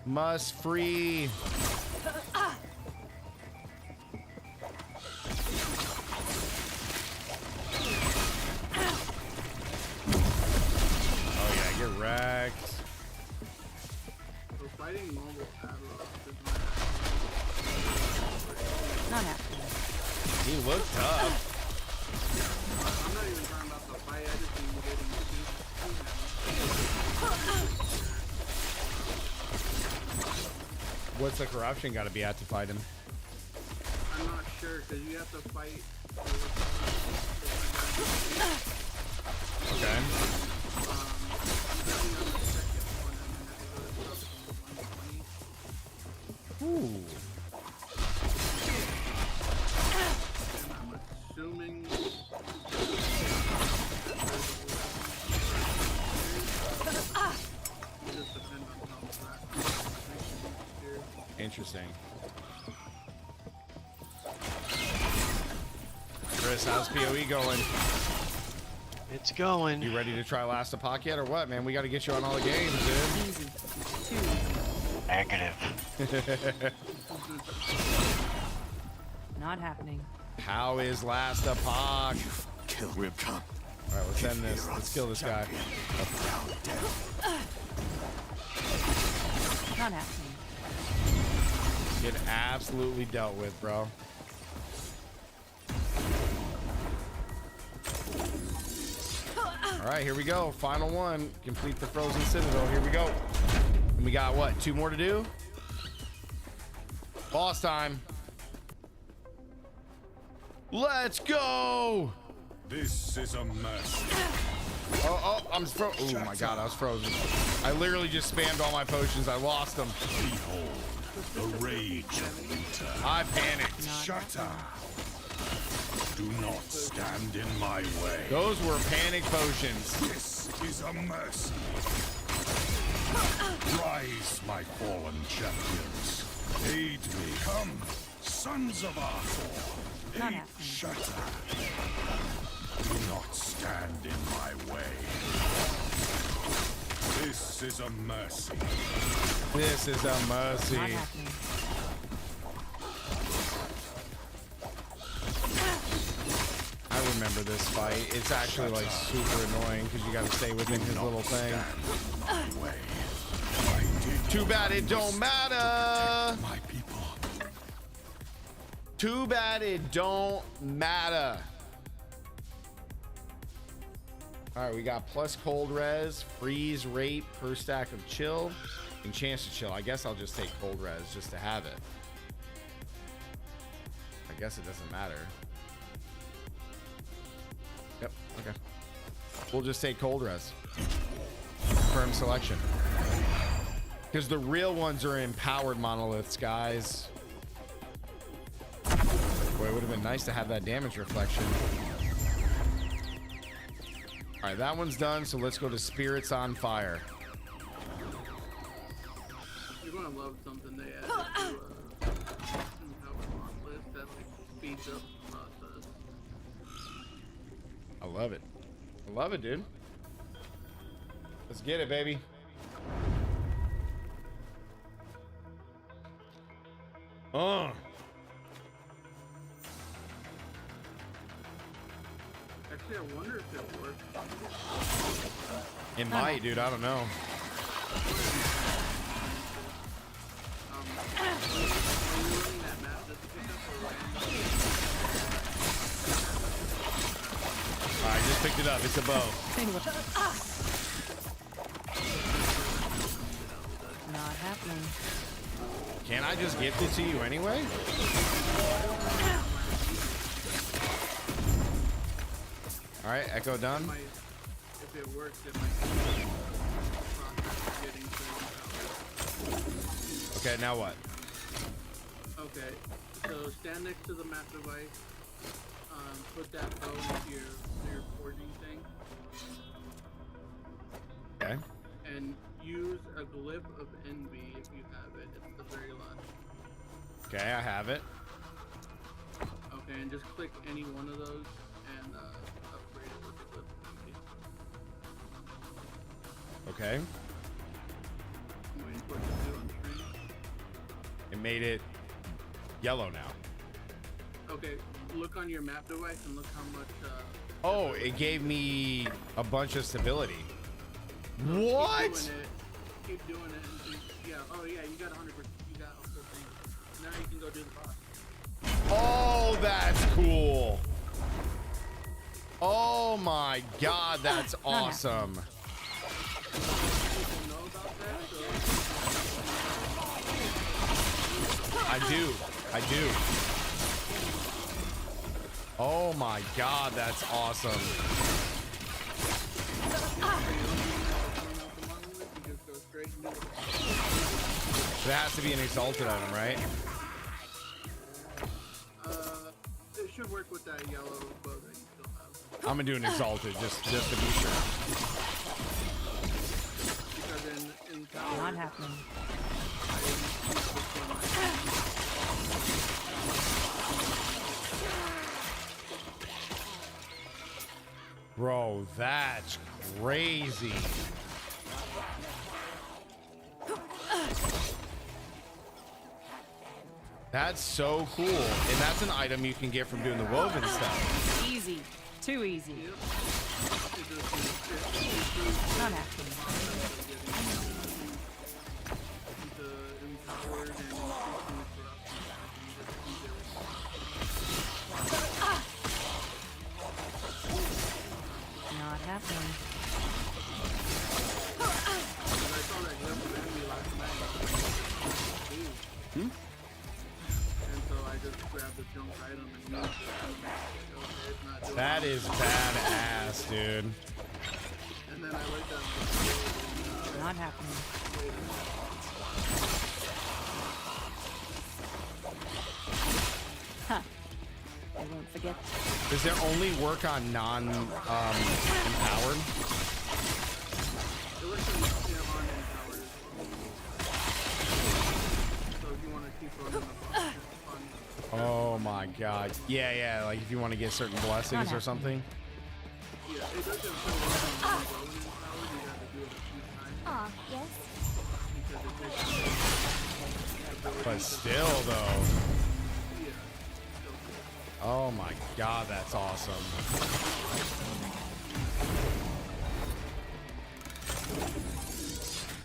Must free. Oh yeah, get wrecked. We're fighting mobile Adderall. Not happening. He looked tough. I'm not even talking about the fight. I just need getting What's the corruption got to be at to fight him? I'm not sure because you have to fight. Okay. I'm on the second one and then I have to go to 120. Ooh. And I'm assuming. It just depends on how fast. Interesting. Chris, how's PoE going? It's going. You ready to try Last Epoch yet or what, man? We got to get you on all the games, dude. Easy. 2. Negative. Not happening. How is Last Epoch? Kill will come. All right, let's end this. Let's kill this guy. Not happening. Get absolutely dealt with, bro. All right, here we go. Final one. Complete the Frozen Citadel. Here we go. And we got what? 2 more to do? Boss time. Let's go. This is a mess. Oh, I'm oh my god, I was frozen. I literally just spammed all my potions. I lost them. Behold, the rage of winter. I panicked. Shatter. Do not stand in my way. Those were panic potions. This is a mercy. Rise, my fallen champions. Aid me. Come, sons of Arthur. Not Aid happening. Shatter. Do not stand in my way. This is a mercy. This is a mercy. Not happening. I remember this fight. It's actually like super annoying because you got to stay within his little thing. Too bad it don't matter. My people. Too bad it don't matter. All right, we got plus cold res, freeze rate per stack of chill, and chance to chill. I guess I'll just take cold res just to have it. I guess it doesn't matter. Yep, okay. We'll just take cold res. Firm selection. Because the real ones are empowered monoliths, guys. Boy, it would have been nice to have that damage reflection. All right, that one's done, so let's go to Spirits on Fire. You're gonna love something they added to Empowered Monolith that like speeds up the process. I love it. I love it, dude. Let's get it, baby. Actually, I wonder if it works. It might, dude. I don't know. Are you running that map just to pick up a random? All right, just picked it up. It's a bow. Not happening. Can't I just gift it to you anyway? All right, Echo done. If it works, it might be process getting to Okay, now what? Okay, so stand next to the map device. Put that bow into your forging thing. Okay. And use a glyph of envy if you have it. It's the very last. Okay, I have it. Okay. and just click any one of those and upgrade it with the clip. Okay. I'm waiting for it to do on screen. It made it yellow now. Okay, look on your map device and look how much. Oh, it gave me a bunch of stability. What? Keep doing it. Until, yeah. Oh yeah, you got 100%. You got a full thing. Now you can go do the boss. Oh, that's cool. Oh my God, that's awesome. People know about that, so I do. Oh my God, that's awesome. There has to be an exalted item, right? it should work with that yellow bow that you still have. I'm gonna do an exalted just to be sure. Because in tower, Not happening. Bro, that's crazy. That's so cool. And that's an item you can get from doing the woven stuff. Easy. Too easy. Not happening. Not happening. And so I just grabbed the junk item and used it. That is badass, dude. And then I looked at Not happening. Huh. I won't forget. Does there only work on non-empowered? it works on empowered. So if you want to keep running the boss, it's fun. Oh my God. Yeah, like if you want to get certain blessings or something. Yeah, it doesn't feel like on empowered. You have to do it a few times. Ah, yes. Because it takes But still though. yeah. Oh my God, that's awesome.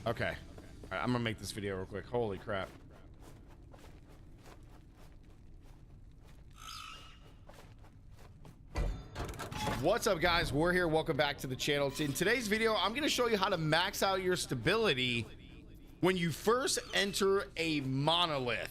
Okay. All right, I'm gonna make this video real quick. Holy crap. What's up, guys? We're here. Welcome back to the channel. In today's video, I'm going to show you how to max out your stability when you first enter a monolith.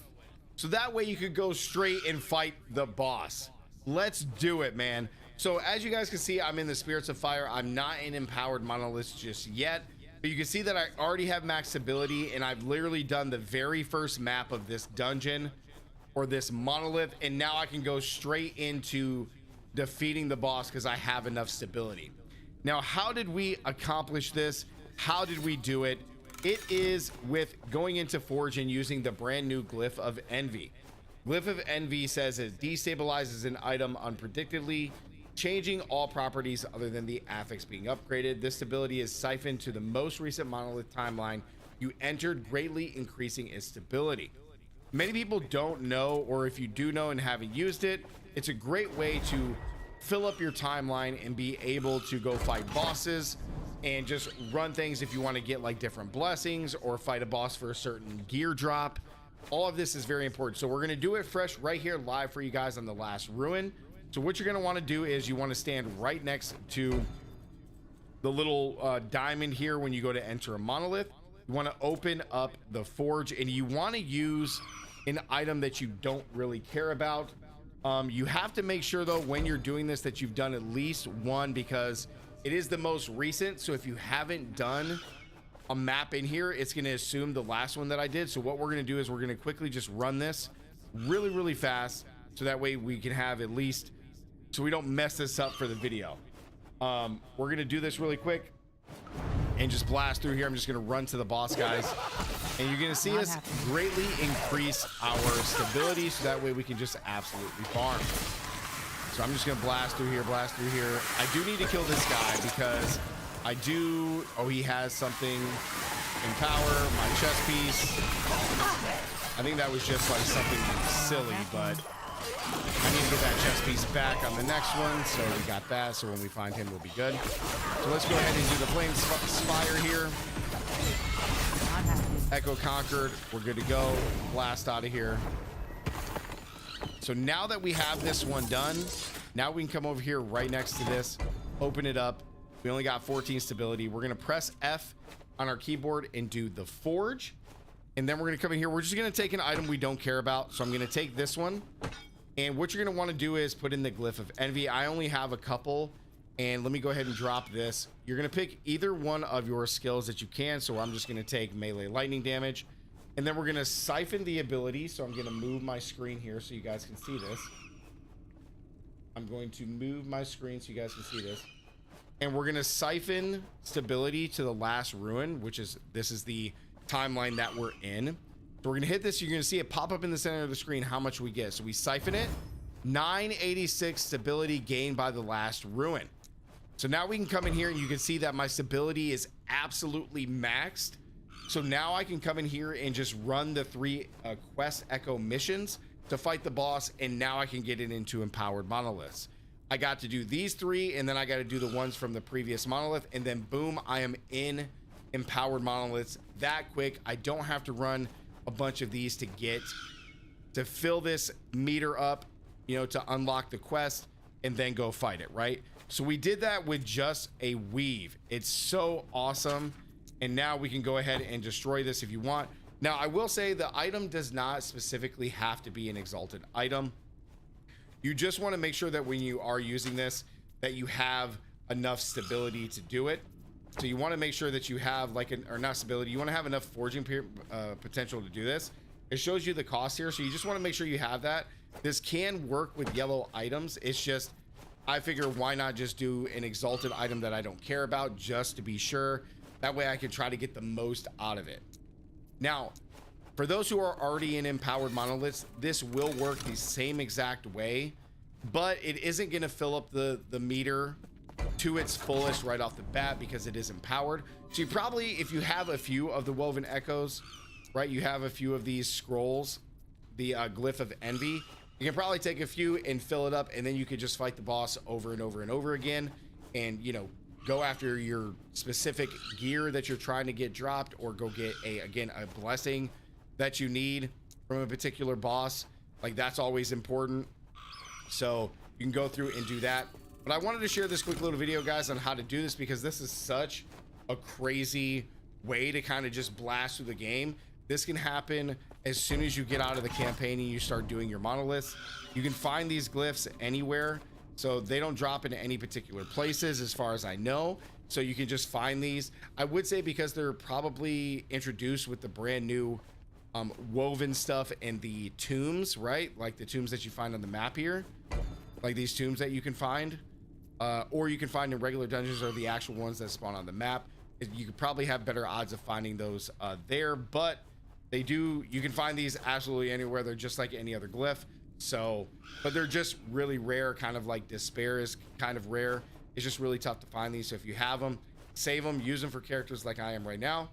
So that way you could go straight and fight the boss. Let's do it, man. So as you guys can see, I'm in the Spirits of Fire. I'm not in empowered monoliths just yet. But you can see that I already have max stability, and I've literally done the very first map of this dungeon or this monolith. And now I can go straight into defeating the boss because I have enough stability. Now, how did we accomplish this? How did we do it? It is with going into Forge and using the brand new Glyph of Envy. Glyph of Envy says it destabilizes an item unpredictably, changing all properties other than the affix being upgraded. This stability is siphoned to the most recent monolith timeline you entered, greatly increasing its stability. Many people don't know, or if you do know and haven't used it, it's a great way to fill up your timeline and be able to go fight bosses and just run things if you want to get like different blessings or fight a boss for a certain gear drop. All of this is very important. So we're going to do it fresh right here live for you guys on the last ruin. So what you're going to want to do is you want to stand right next to the little diamond here when you go to enter a monolith. You want to open up the forge and you want to use an item that you don't really care about. You have to make sure though when you're doing this that you've done at least one, because it is the most recent. So if you haven't done a map in here, it's going to assume the last one that I did. So what we're going to do is we're going to quickly just run this really fast, so that way we can have at least, so we don't mess this up for the video. We're going to do this really quick and just blast through here. I'm just going to run to the boss, guys. And you're gonna see Not us happening. greatly increase our stability, so that way we can just absolutely farm. So I'm just gonna blast through here, blast through here. I do need to kill this guy because I do. Oh, he has something in power. My chest piece. I think that was just like something silly, but I need to get that chest piece back on the next one. So we got that. So when we find him, we'll be good. So let's go ahead and do the flame spire here. Not happening. Echo conquered. We're good to go. Blast out of here. So now that we have this one done, now we can come over here right next to this, open it up. We only got 14 stability. We're going to press F on our keyboard and do the forge. And then we're going to come in here. We're just going to take an item we don't care about. So I'm going to take this one. And what you're going to want to do is put in the glyph of envy. I only have a couple. And let me go ahead and drop this. You're going to pick either one of your skills that you can. So I'm just going to take melee lightning damage. And then we're going to siphon the ability. So I'm going to move my screen here so you guys can see this. I'm going to move my screen so you guys can see this. And we're going to siphon stability to the last ruin, which is, this is the timeline that we're in. So we're going to hit this. You're going to see it pop up in the center of the screen how much we get. So we siphon it. 986 stability gained by the last ruin. So now we can come in here and you can see that my stability is absolutely maxed. So now I can come in here and just run the 3 quest echo missions to fight the boss. And now I can get it into empowered monoliths. I got to do these 3 and then I got to do the ones from the previous monolith. And then boom, I am in empowered monoliths that quick. I don't have to run a bunch of these to fill this meter up, you know, to unlock the quest and then go fight it, right? So we did that with just a weave. It's so awesome. And now we can go ahead and destroy this if you want. Now, I will say the item does not specifically have to be an exalted item. You just want to make sure that when you are using this, that you have enough stability to do it. So you want to make sure that you have like or not stability. You want to have enough forging potential to do this. It shows you the cost here. So you just want to make sure you have that. This can work with yellow items. It's just, I figure why not just do an exalted item that I don't care about just to be sure. That way I can try to get the most out of it. Now, for those who are already in empowered monoliths, this will work the same exact way, but it isn't going to fill up the meter to its fullest right off the bat because it is empowered. So you probably, if you have a few of the woven echoes, right, you have a few of these scrolls, the glyph of envy, you can probably take a few and fill it up, and then you could just fight the boss over and over and over again, and you know, go after your specific gear that you're trying to get dropped, or go get a blessing that you need from a particular boss. Like, that's always important. So you can go through and do that. But I wanted to share this quick little video, guys, on how to do this, because this is such a crazy way to kind of just blast through the game. This can happen as soon as you get out of the campaign and you start doing your monoliths. You can find these glyphs anywhere. So they don't drop into any particular places as far as I know. So you can just find these. I would say because they're probably introduced with the brand new woven stuff and the tombs, right? Like the tombs that you find on the map here. Like these tombs that you can find. Or you can find in regular dungeons, or the actual ones that spawn on the map. You could probably have better odds of finding those there. But they do, you can find these absolutely anywhere. They're just like any other glyph. So, but they're just really rare, kind of like despair is kind of rare. It's just really tough to find these. So if you have them, save them, use them for characters like I am right now.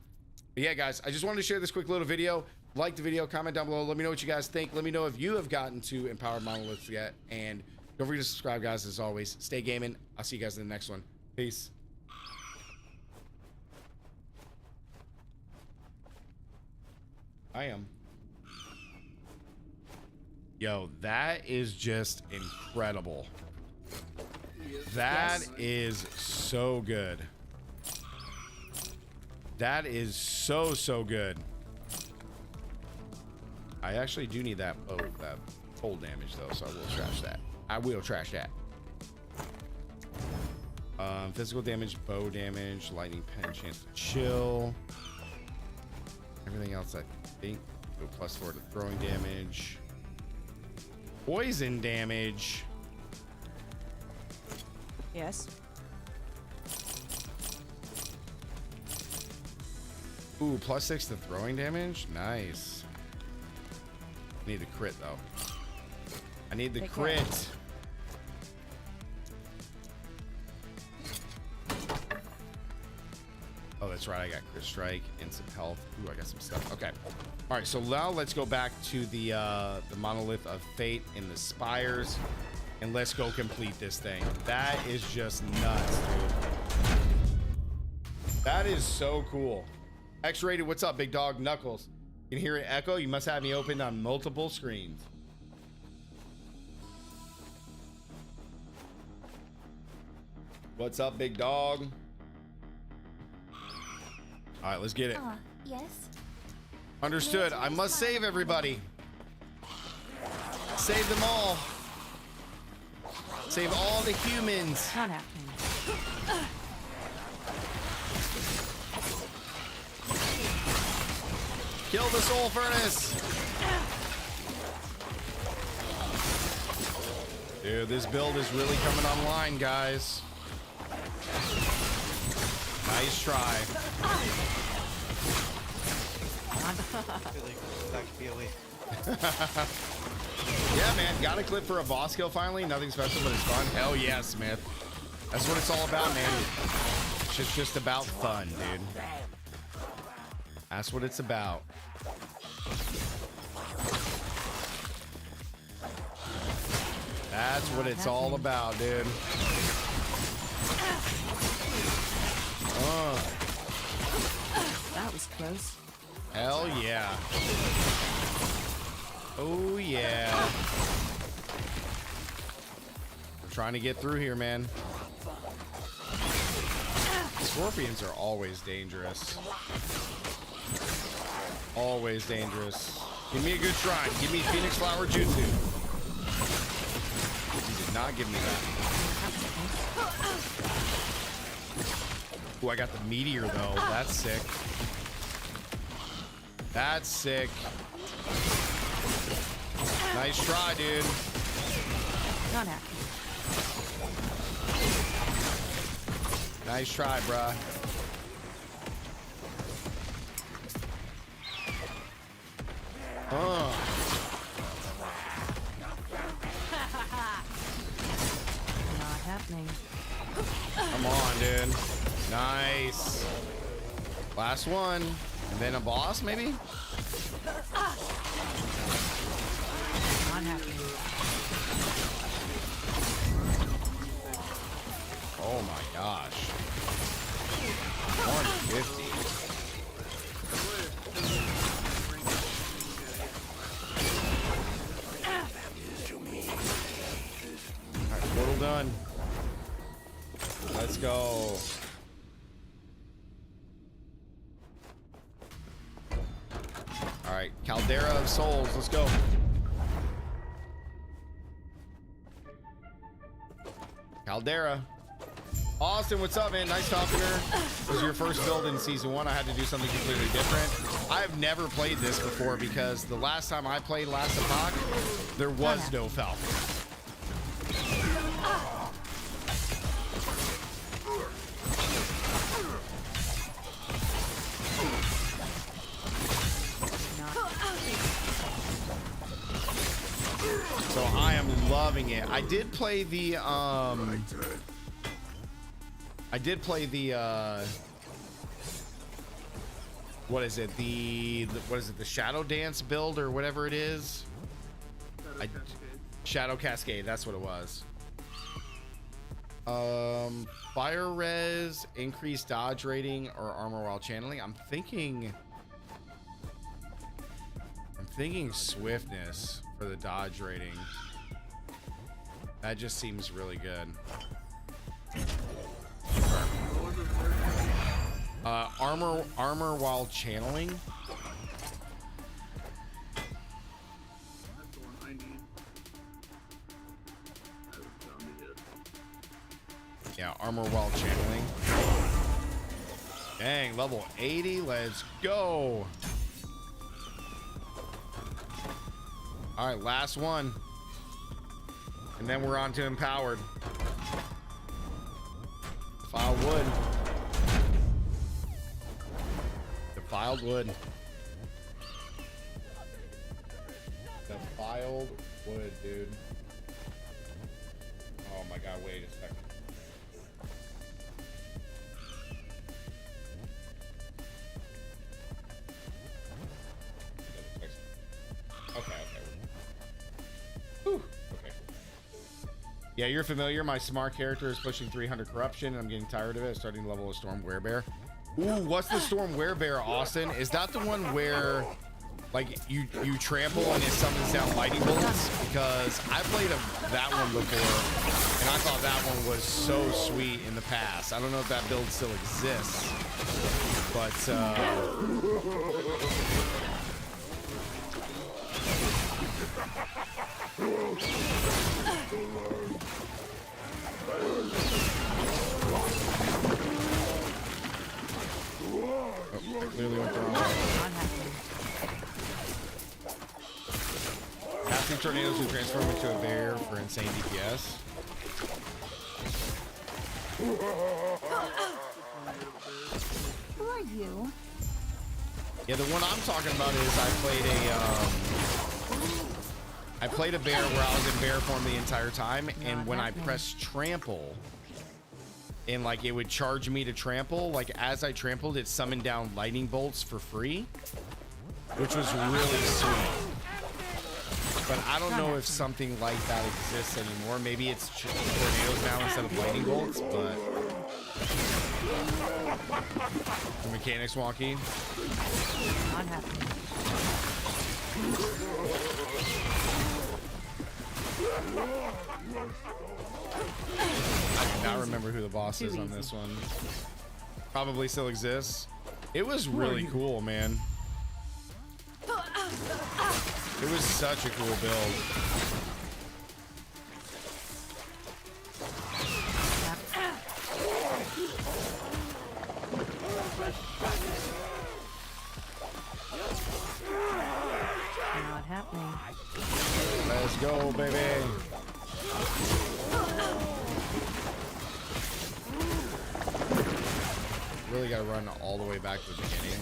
But yeah, guys, I just wanted to share this quick little video. Like the video, comment down below. Let me know what you guys think. Let me know if you have gotten to empowered monoliths yet. And don't forget to subscribe, guys, as always. Stay gaming. I'll see you guys in the next one. Peace. I am. Yo, that is just incredible. That is so good. That is so good. I actually do need that full damage though, so I will trash that. I will trash that. Physical damage, bow damage, lightning pen, chance to chill. Everything else I think. Go +4 to throwing damage. Poison damage. Yes. Ooh, +6 to throwing damage. Nice. I need the crit though. I need the Take crit. care. Oh, that's right. I got crit strike and some health. Ooh, I got some stuff. Okay. All right. So now let's go back to the monolith of fate in the spires, and let's go complete this thing. That is just nuts, dude. That is so cool. X-rated. What's up, big dog? Knuckles. You can hear it echo. You must have me open on multiple screens. What's up, big dog? All right, let's get it. Yes. Understood. I must save everybody. Save them all. Save all the humans. Not happening. Kill the soul furnace. Dude, this build is really coming online, guys. Nice try. Yeah, man. Got a clip for a boss kill finally. Nothing special, but it's fun. Hell yeah, Smith. That's what it's all about, man. It's just about fun, dude. That's what it's about. That's what it's all about, dude. That was close. Hell yeah. Oh yeah. We're trying to get through here, man. Scorpions are always dangerous. Always dangerous. Give me a good shrine. Give me Phoenix Flower Jutsu. You did not give me that. Ooh, I got the meteor though. That's sick. That's sick. Nice try, dude. Not happening. Nice try, bruh. Not happening. Come on, dude. Nice. Last one. And then a boss, maybe? Not happening. Oh my gosh. 150. Alright, portal done. Let's go. Alright, Caldera of Souls, let's go. Caldera. Austin, what's up, man? Nice talking to her. This was your first build in season 1. I had to do something completely different. I've never played this before because the last time I played Last Epoch, there was no Falcon. So I am loving it. I did play the what is it? The Shadow Dance build or whatever it is. Shadow Cascade, that's what it was. Fire res, increased dodge rating, or armor while channeling. I'm thinking swiftness for the dodge rating. That just seems really good. Armor while channeling. That's the one I need. Yeah, armor while channeling. Dang, level 80. Let's go. All right, last one. And then we're on to empowered. File wood. The Defiled wood. Defiled wood, dude. Oh my god, wait a second. Okay. Whew. Okay. Yeah, you're familiar. My smart character is pushing 300 corruption. I'm getting tired of it. Starting to level a Storm Werebear. Ooh, what's the Storm Werebear, Austin? Is that the one where, like, you trample and it summons down lightning bolts? Because I played that one before, and I thought that one was so sweet in the past. I don't know if that build still exists, but clearly went the wrong way. Casting tornadoes who transform into a bear for insane DPS. Who are you? Yeah, the one I'm talking about is I played a bear where I was in bear form the entire time, and when I pressed trample, and like it would charge me to trample, like as I trampled, it summoned down lightning bolts for free, which was really sweet. But I don't know if something like that exists anymore. Maybe it's tornadoes now instead of lightning bolts, but the mechanics wonky. Not happening. I do not remember who the boss is on this one. Probably still exists. It was really cool, man. It was such a cool build. Not happening. Let's go, baby. Really gotta run all the way back to the beginning.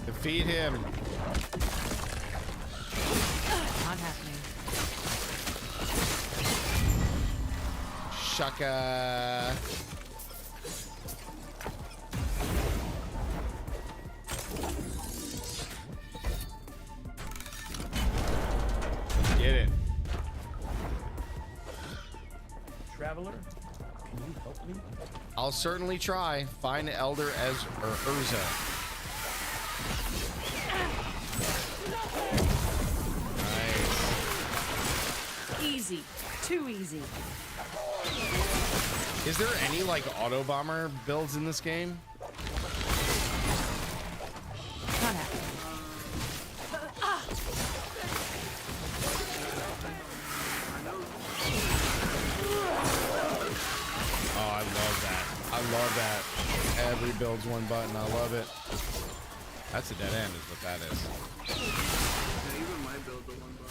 Defeat him. Not happening. Shaka. Get it. Traveler, can you help me? I'll certainly try. Find Elder Urza. Nice. Easy. Too easy. Is there any like auto bomber builds in this game? Not happening. Oh, I love that. I love that. Every build's one button. I love it. That's a dead end is what that is. Yeah, even my build the one button.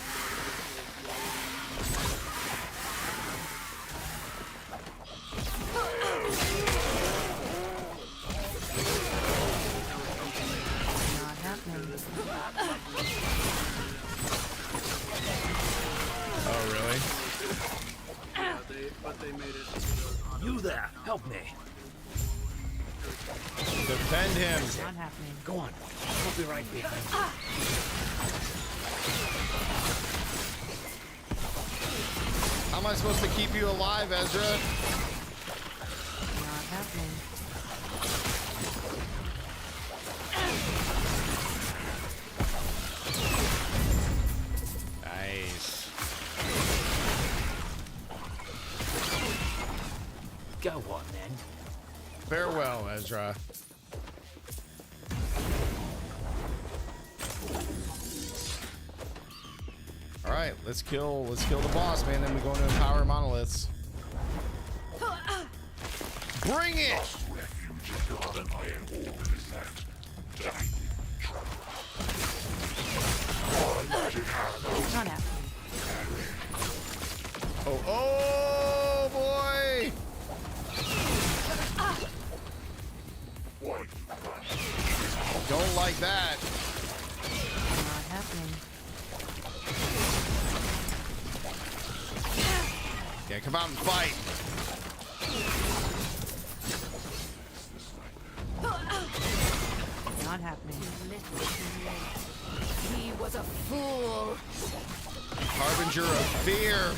Not happening. Oh, really? Yeah, but they made it. You there, help me. Defend him. Not happening. Go on, I'll be right behind you. How am I supposed to keep you alive, Ezra? Not happening. Nice. Go on then. Farewell, Ezra. All right, let's kill the boss, man. Then we go into empower monoliths. Bring it! Not happening. Don't like that. Not happening. Yeah, come out and fight. Not happening. He was a fool. Harbinger of fear.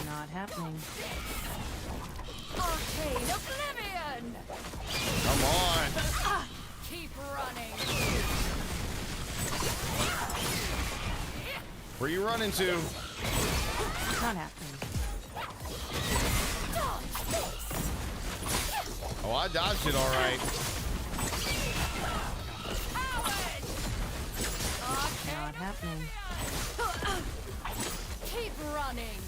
Not happening. Arcane oblivion. Come on. Keep running. Where you running to? Not happening. Oh, I dodged it all right. Not happening. Keep running.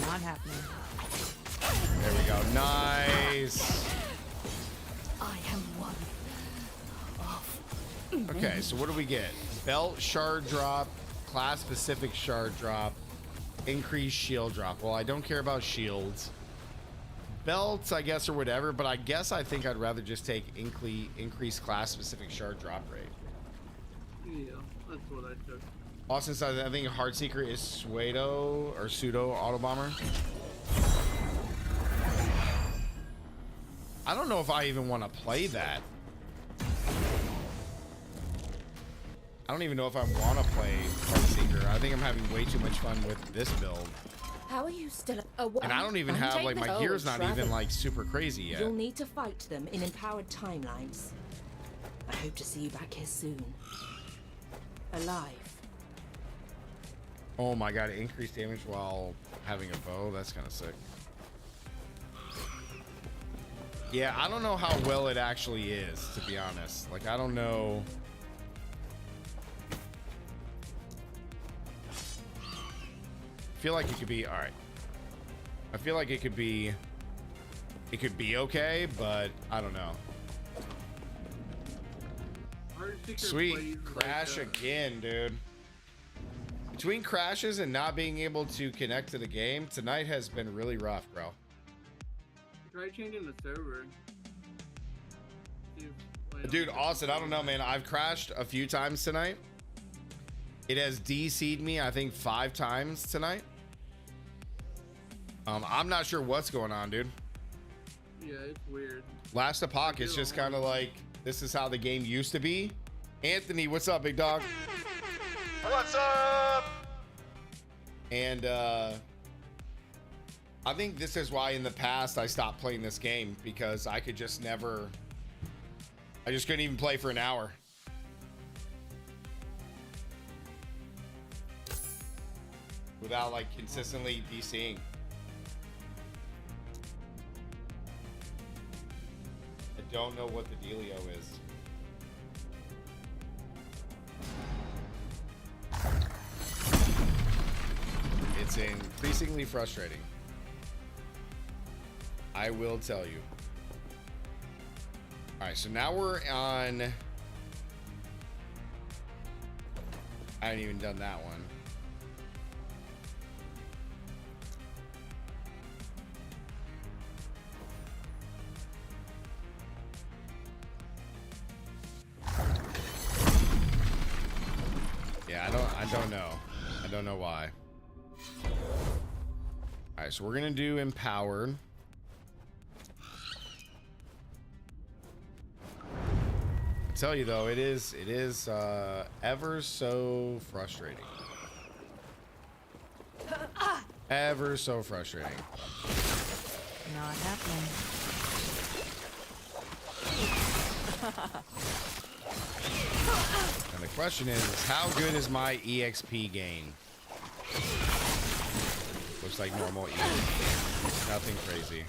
Not happening. There we go. Nice. I am one. Okay, so what do we get? Belt shard drop, class specific shard drop, increased shield drop. Well, I don't care about shields. Belts, I guess, or whatever, but I guess I think I'd rather just take increased class specific shard drop rate. Yeah, that's what I took. Austin says I think Heart Seeker is pseudo auto bomber. I don't know if I even want to play that. I don't even know if I want to play Heart Seeker. I think I'm having way too much fun with this build. How are you still? And I don't even have, like, my gear's not even, like, super crazy yet. You'll need to fight them in empowered timelines. I hope to see you back here soon. Alive. Oh my god, increased damage while having a bow. That's kind of sick. Yeah, I don't know how well it actually is, to be honest. Like, I don't know. I feel like it could be all right. I feel like it could be okay, but I don't know. Sweet. Crash again, dude. Between crashes and not being able to connect to the game, tonight has been really rough, bro. Try changing the server. Dude, Austin, I don't know, man. I've crashed a few times tonight. It has DC'd me, I think, 5 times tonight. I'm not sure what's going on, dude. Yeah, it's weird. Last Epoch is just kind of like, this is how the game used to be. Anthony, what's up, big dog? What's up? And I think this is why in the past I stopped playing this game, because I could just never, I just couldn't even play for an hour. Without like consistently DCing. I don't know what the dealio is. It's increasingly frustrating. I will tell you. All right, so now we're on. I haven't even done that one. Yeah, I don't know. I don't know why. All right, so we're gonna do empowered. I tell you though, it is ever so frustrating. Ever so frustrating. Not happening. And the question is how good is my EXP gain? Looks like normal EXP. Nothing crazy.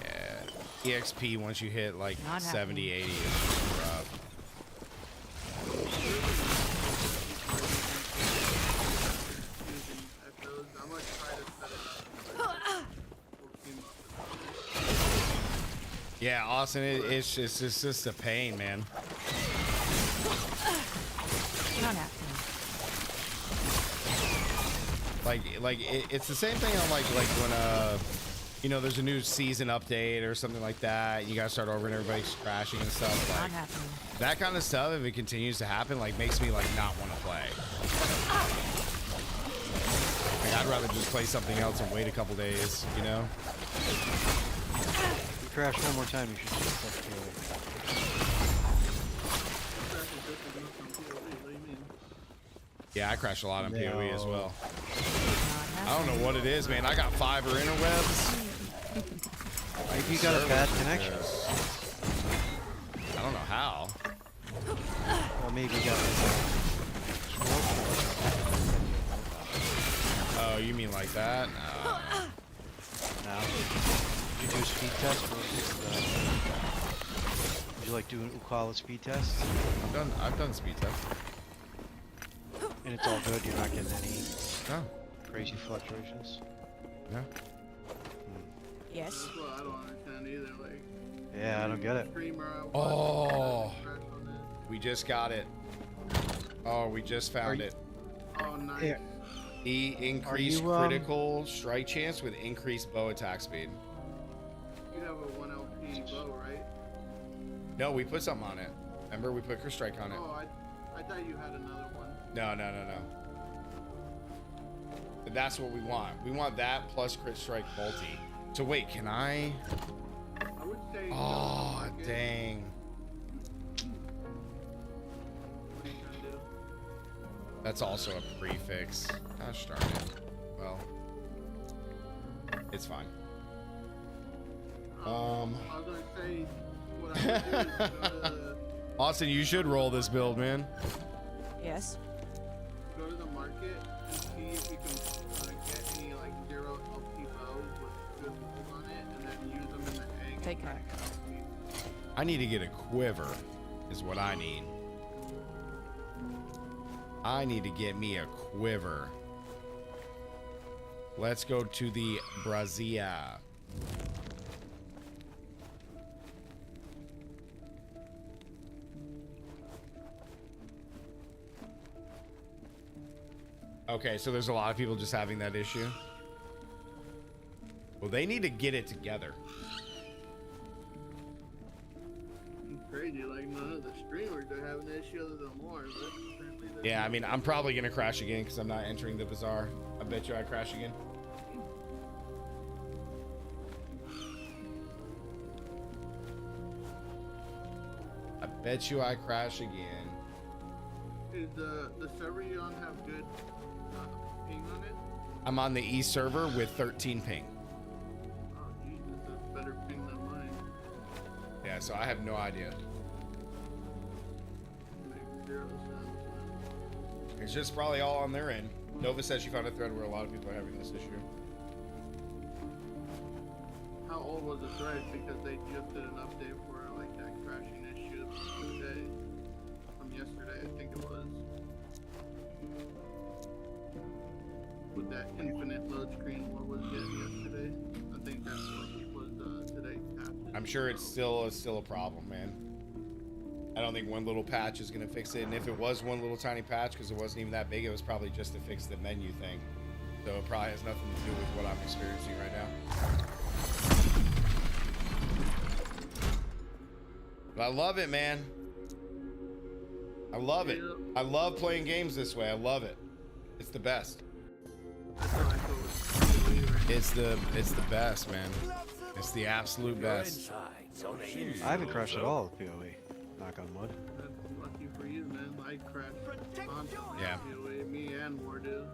Yeah. EXP once you hit like 70, 80 is rough. Yeah, Austin, it's just a pain, man. Not happening. It's the same thing on like when you know, there's a new season update or something like that. You gotta start over and everybody's crashing and stuff. Not Like, happening. that kind of stuff, if it continues to happen, like makes me like not want to play. Like, I'd rather just play something else and wait a couple days, you know? If you crash one more time, you should just press POE. Yeah, I crash a lot on PoE as well. Not I don't know what it is, man. I got fiber interwebs. Maybe you got a bad connection. I don't know how. Or maybe you got Oh, you mean like that? No. now. Did you do a speed test versus would you like doing Ukala speed tests? I've done speed tests. And it's all good, you're not getting any No. crazy fluctuations? No. Yes. That's what I don't understand either. Like, Yeah, I don't get it. streamer I watch, Oh. crash on it. We just got it. Oh, we just found it. Oh, nice. Yeah. Increased you, critical strike chance with increased bow attack speed. You have a 1 LP bow, right? No, we put something on it. Remember, we put crit strike on it. Oh, I thought you had another one. No. But that's what we want. We want that plus crit strike multi. So wait, can I? I would say. Oh, dang. What are you trying to do? That's also a prefix. Gosh darn it. Well, it's fine. I was gonna say what I would do is go to Austin, you should roll this build, man. Yes. go to the market and see if you can get any like 0 LP bows with good holes on it, and then use them in the egg. Take and care. crack LP. I need to get a quiver, is what I need. I need to get me a quiver. Let's go to the Brazia. Okay, so there's a lot of people just having that issue. Well, they need to get it together. It's crazy, like none of the streamers are having an issue other than more. Yeah, I mean, I'm probably gonna crash again because I'm not entering the bazaar. I bet you I crash again. I bet you I crash again. Is the server you on have good ping on it? I'm on the East server with 13 ping. Oh Jesus, that's better ping than mine. Yeah, so I have no idea. Makes 0 sense. It's just probably all on their end. Nova says she found a thread where a lot of people are having this issue. How old was the thread? Because they just did an update for like that crashing issue today. From yesterday, I think it was. With that infinite load screen, what was getting yesterday? I think that's what was today's patch. I'm sure it's still a problem, man. I don't think one little patch is gonna fix it, and if it was one little tiny patch, because it wasn't even that big, it was probably just to fix the menu thing. So it probably has nothing to do with what I'm experiencing right now. But I love it, man. I love it. I love playing games this way. I love it. It's the best. It's the best, man. It's the absolute best. I haven't crashed at all with PoE. Knock on wood. That's lucky for you, man. I crashed on Yeah. me and War do.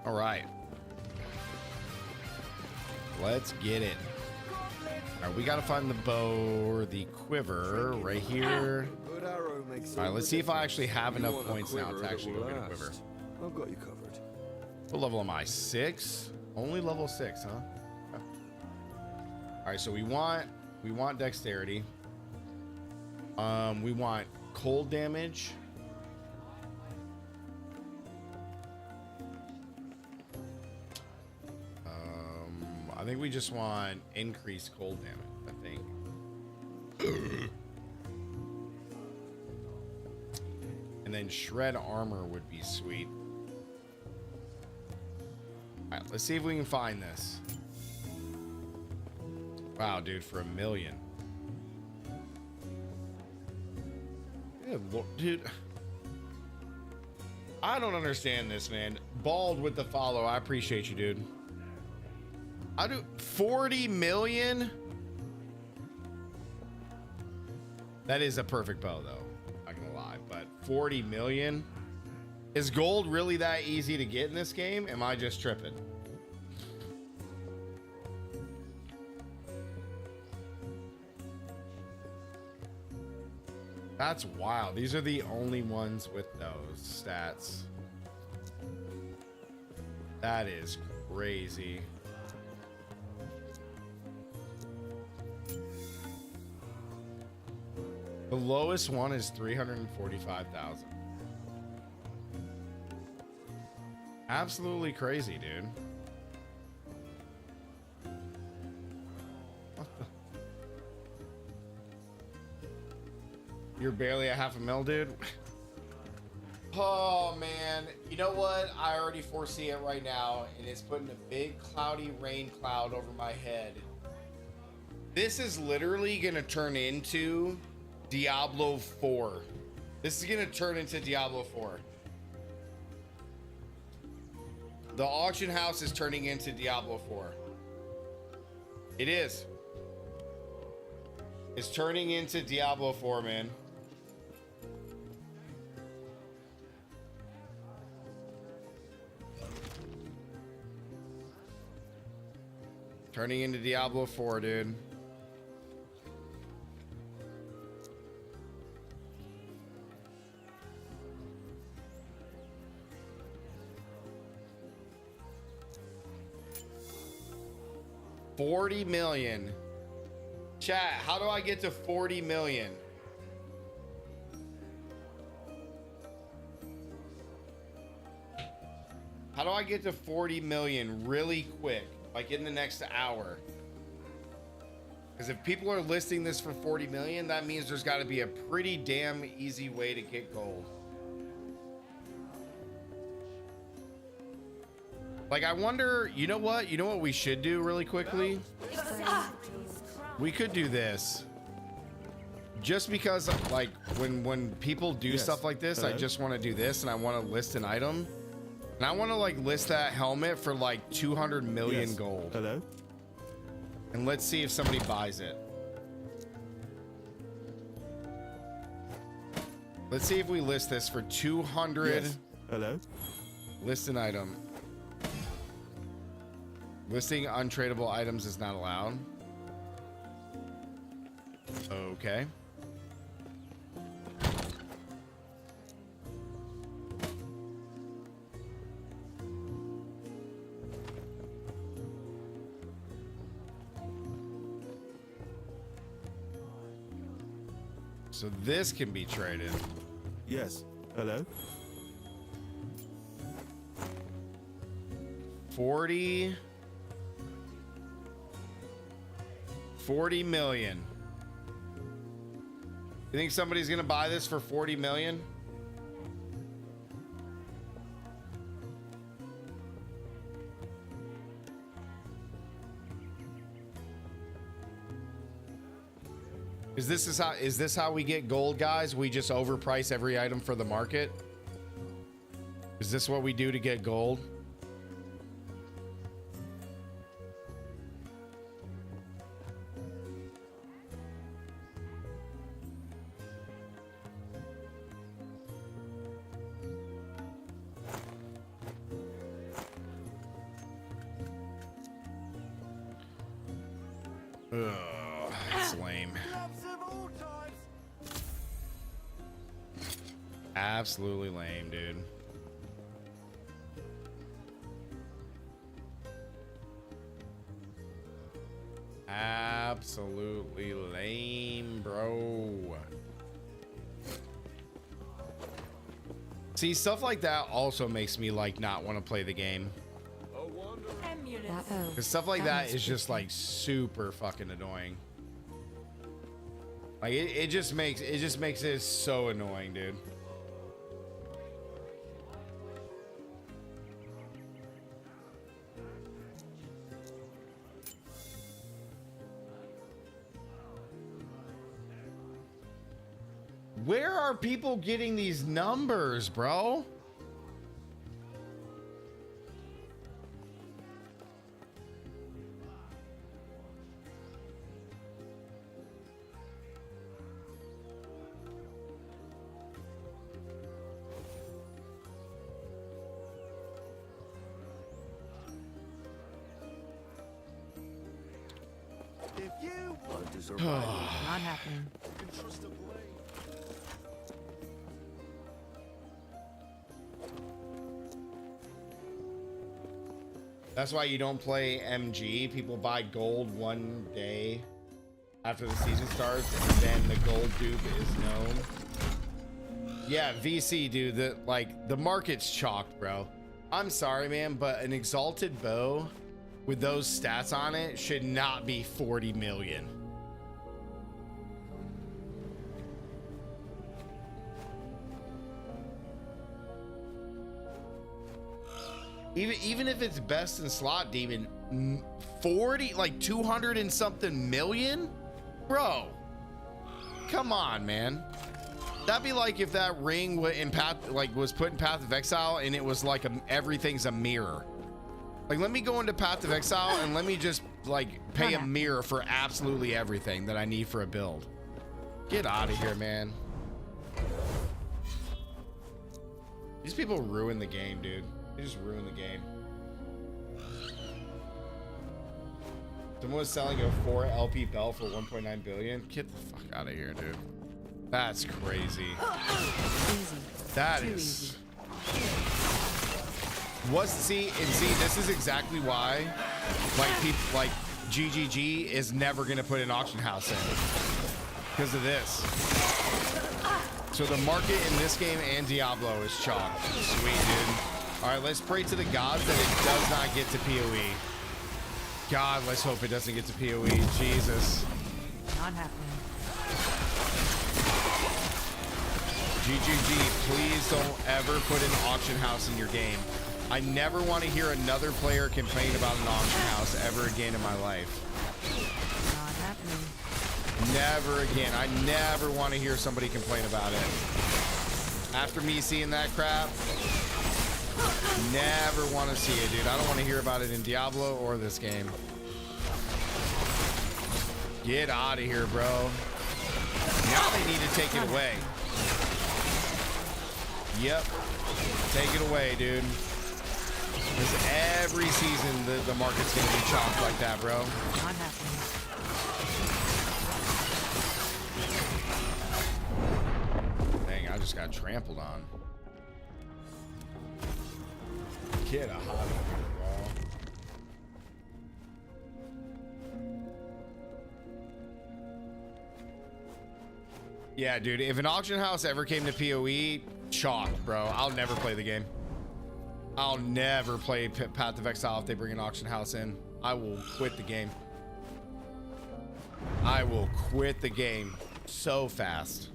All right. Let's get it. All right, we got to find the bow or the quiver right here. All right, let's see if I actually have enough points now to actually go get a quiver. I've got you covered. What level am I? 6? Only level 6, huh? Okay. All right, so we want dexterity. We want cold damage. I think we just want increased cold damage, I think. And then shred armor would be sweet. All right, let's see if we can find this. Wow, dude, for $1 million. Good Lord, dude. I don't understand this, man. Bald with the follow. I appreciate you, dude. I do 40 million. That is a perfect bow, though. Not gonna lie, but 40 million. Is gold really that easy to get in this game? Am I just tripping? That's wild. These are the only ones with those stats. That is crazy. The lowest one is 345,000. Absolutely crazy, dude. You're barely a $500,000, dude. Oh man, you know what? I already foresee it right now, and it's putting a big cloudy rain cloud over my head. This is literally gonna turn into Diablo 4. This is gonna turn into Diablo 4. The auction house is turning into Diablo 4. It is. It's turning into Diablo 4, man. Turning into Diablo 4, dude. $40 million. Chat, how do I get to 40 million? How do I get to 40 million really quick? Like in the next hour? Because if people are listing this for 40 million, that means there's got to be a pretty damn easy way to get gold. Like, I wonder, you know what? You know what we should do really quickly? We could do this. Just because, like, when people do stuff like this, I just want to do this, and I want to list an item. And I want to, like, list that helmet for, like, 200 million gold. Hello? And let's see if somebody buys it. Let's see if we list this for 200. Hello? List an item. Listing untradeable items is not allowed. Okay. So this can be traded. Yes. Hello? 40 million. You think somebody's gonna buy this for 40 million? Is this how we get gold, guys? We just overprice every item for the market? Is this what we do to get gold? Ugh, that's lame. Absolutely lame, dude. Absolutely lame, bro. See, stuff like that also makes me like not want to play the game. Because stuff like that is just like super fucking annoying. Like it just makes it so annoying, dude. Where are people getting these numbers, bro? If you want to survive, Not happening. That's why you don't play MG. People buy gold one day after the season starts, and then the gold dupe is known. Yeah, VC, dude. The market's chalked, bro. I'm sorry, man, but an exalted bow with those stats on it should not be 40 million. Even if it's best in slot demon, 40, like 200 and something million, bro. Come on, man. That'd be like if that ring was put in Path of Exile and it was like everything's a mirror. Like, let me go into Path of Exile and let me just like pay a mirror for absolutely everything that I need for a build. Get out of here, man. These people ruin the game, dude. They just ruined the game. Someone was selling a 4 LP bell for 1.9 billion. Get the fuck out of here, dude. That's crazy. Easy. That Too is. easy. See, this is exactly why, like, people like GGG is never gonna put an auction house in because of this. So the market in this game and Diablo is chalked. Sweet, dude. All right, let's pray to the gods that it does not get to PoE. God, let's hope it doesn't get to PoE. Jesus. Not happening. GGG, please don't ever put an auction house in your game. I never want to hear another player complain about an auction house ever again in my life. Not happening. Never again. I never want to hear somebody complain about it. After me seeing that crap, never want to see it, dude. I don't want to hear about it in Diablo or this game. Get out of here, bro. Now they need to take it away. Yep. Take it away, dude. Because every season the market's going to be chopped like that, bro. Not happening. Dang, I just got trampled on. Get a hot here, bro. Yeah, dude, if an auction house ever came to PoE, chalked, bro. I'll never play the game. I'll never play Path of Exile if they bring an auction house in. I will quit the game. I will quit the game so fast.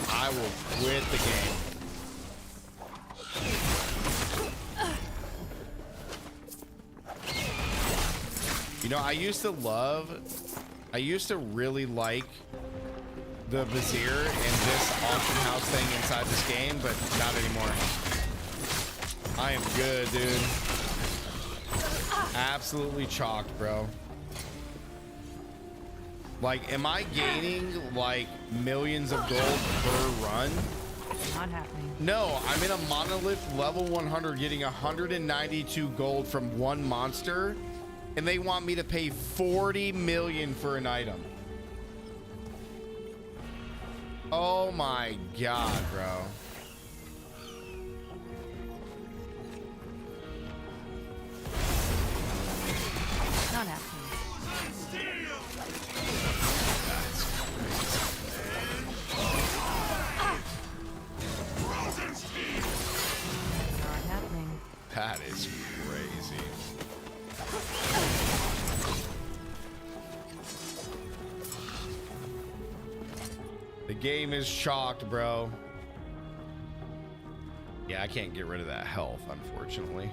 I will quit the game. You know, I used to really like the Vizier and this auction house thing inside this game, but not anymore. I am good, dude. Absolutely chalked, bro. Like, am I gaining like millions of gold per run? Not happening. No, I'm in a monolith level 100 getting 192 gold from one monster, and they want me to pay 40 million for an item. Oh my god, bro. Not happening. Not happening. That is crazy. The game is shocked, bro. Yeah, I can't get rid of that health, unfortunately.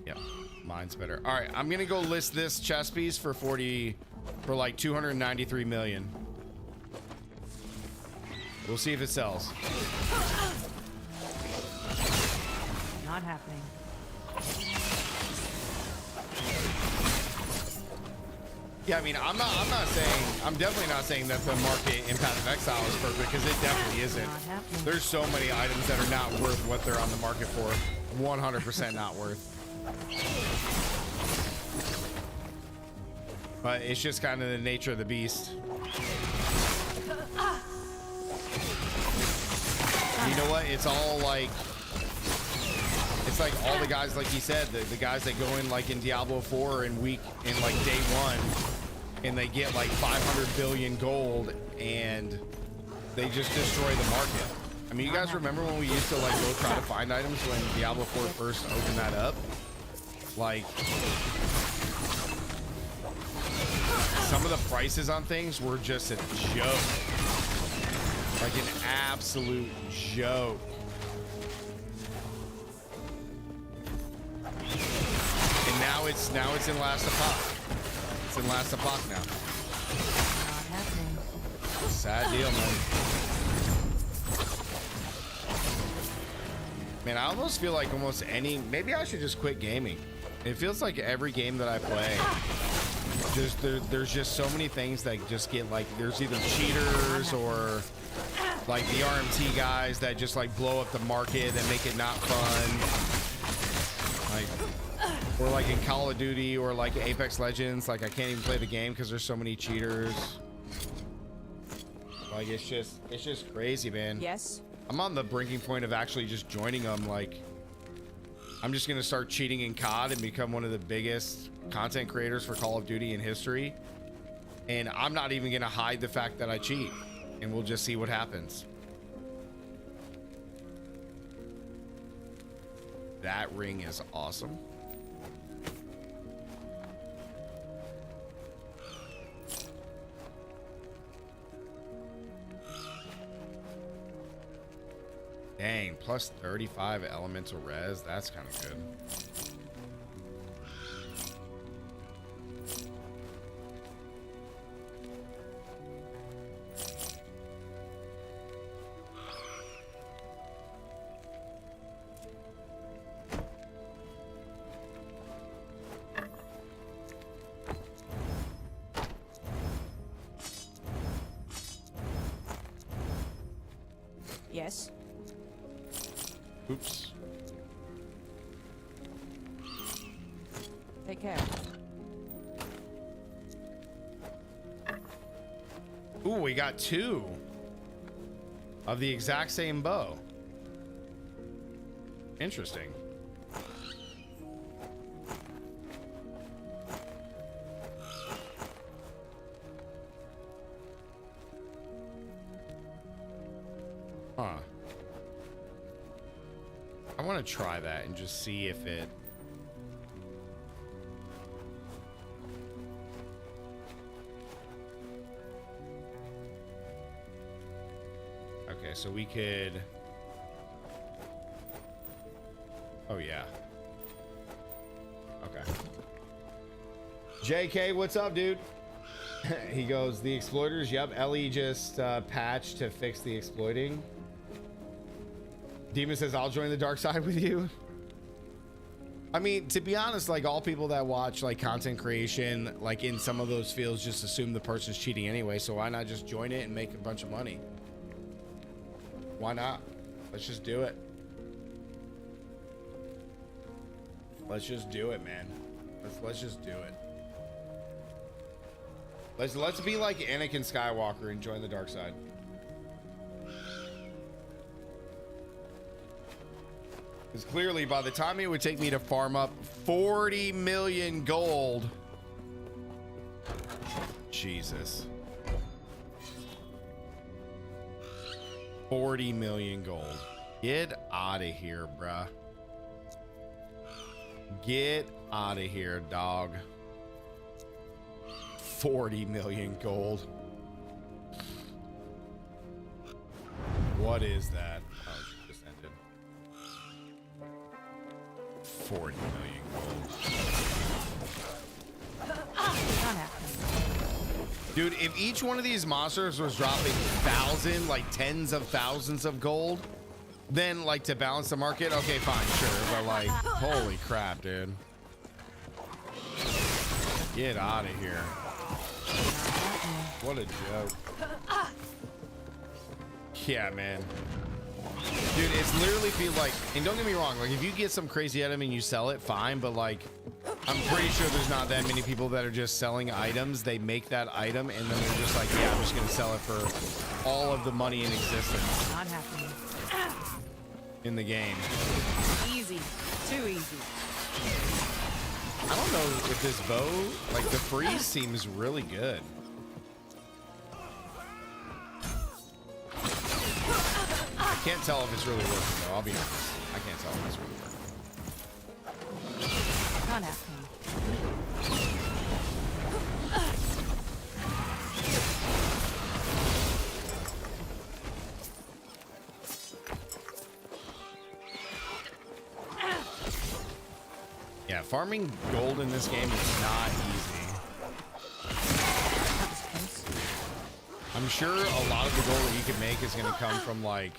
Yep, mine's better. All right, I'm gonna go list this chess piece for like 293 million. We'll see if it sells. Not happening. Yeah, I mean, I'm definitely not saying that the market in Path of Exile is perfect, because it definitely isn't. There's so many items that are not worth what they're on the market for. 100% not worth. But it's just kind of the nature of the beast. You know what? It's all like, it's like all the guys, like he said, the guys that go in like in Diablo 4 in like day one, and they get like 500 billion gold, and they just destroy the market. I mean, you guys remember when we used to like go try to find items when Diablo 4 first opened that up? Like, some of the prices on things were just a joke. Like an absolute joke. And now it's in Last Epoch. It's in Last Epoch now. Not happening. Sad deal, man. Man, I almost feel like maybe I should just quit gaming. It feels like every game that I play, there's just so many things that just get like, there's either cheaters or like the RMT guys that just like blow up the market and make it not fun. Like, or like in Call of Duty or like Apex Legends, like I can't even play the game because there's so many cheaters. Like it's just crazy, man. Yes. I'm on the breaking point of actually just joining them. Like, I'm just gonna start cheating in COD and become one of the biggest content creators for Call of Duty in history. And I'm not even gonna hide the fact that I cheat, and we'll just see what happens. That ring is awesome. Dang, plus 35 elemental res. That's kind of good. Yes. Oops. Take care. Ooh, we got 2 of the exact same bow. Interesting. Huh. I want to try that and just see if it... Okay, so we could... Oh, yeah. Okay. JK, what's up, dude? He goes, the exploiters. Yep, Ellie just patched to fix the exploiting. Demon says, I'll join the dark side with you. I mean, to be honest, like all people that watch like content creation, like in some of those fields, just assume the person's cheating anyway. So why not just join it and make a bunch of money? Why not? Let's just do it. Let's just do it, man. Let's just do it. Let's be like Anakin Skywalker and join the dark side. Because clearly by the time it would take me to farm up 40 million gold. Jesus. 40 million gold. Get out of here, bruh. Get out of here, dog. 40 million gold. What is that? Oh, it just ended. 40 million gold. Not happening. Dude, if each one of these monsters was dropping like tens of thousands of gold, then like to balance the market, okay, fine, sure. But like, holy crap, dude. Get out of here. What a joke. Yeah, man. Dude, it's literally feel like, and don't get me wrong, like if you get some crazy item and you sell it, fine, but like I'm pretty sure there's not that many people that are just selling items. They make that item and then they're just like, yeah, I'm just gonna sell it for all of the money in existence. Not happening. In the game. Easy. Too easy. I don't know if this bow, like the freeze seems really good. I can't tell if it's really working though, I'll be honest. I can't tell if it's really working. Not happening. Yeah, farming gold in this game is not easy. I'm sure a lot of the gold that you can make is going to come from like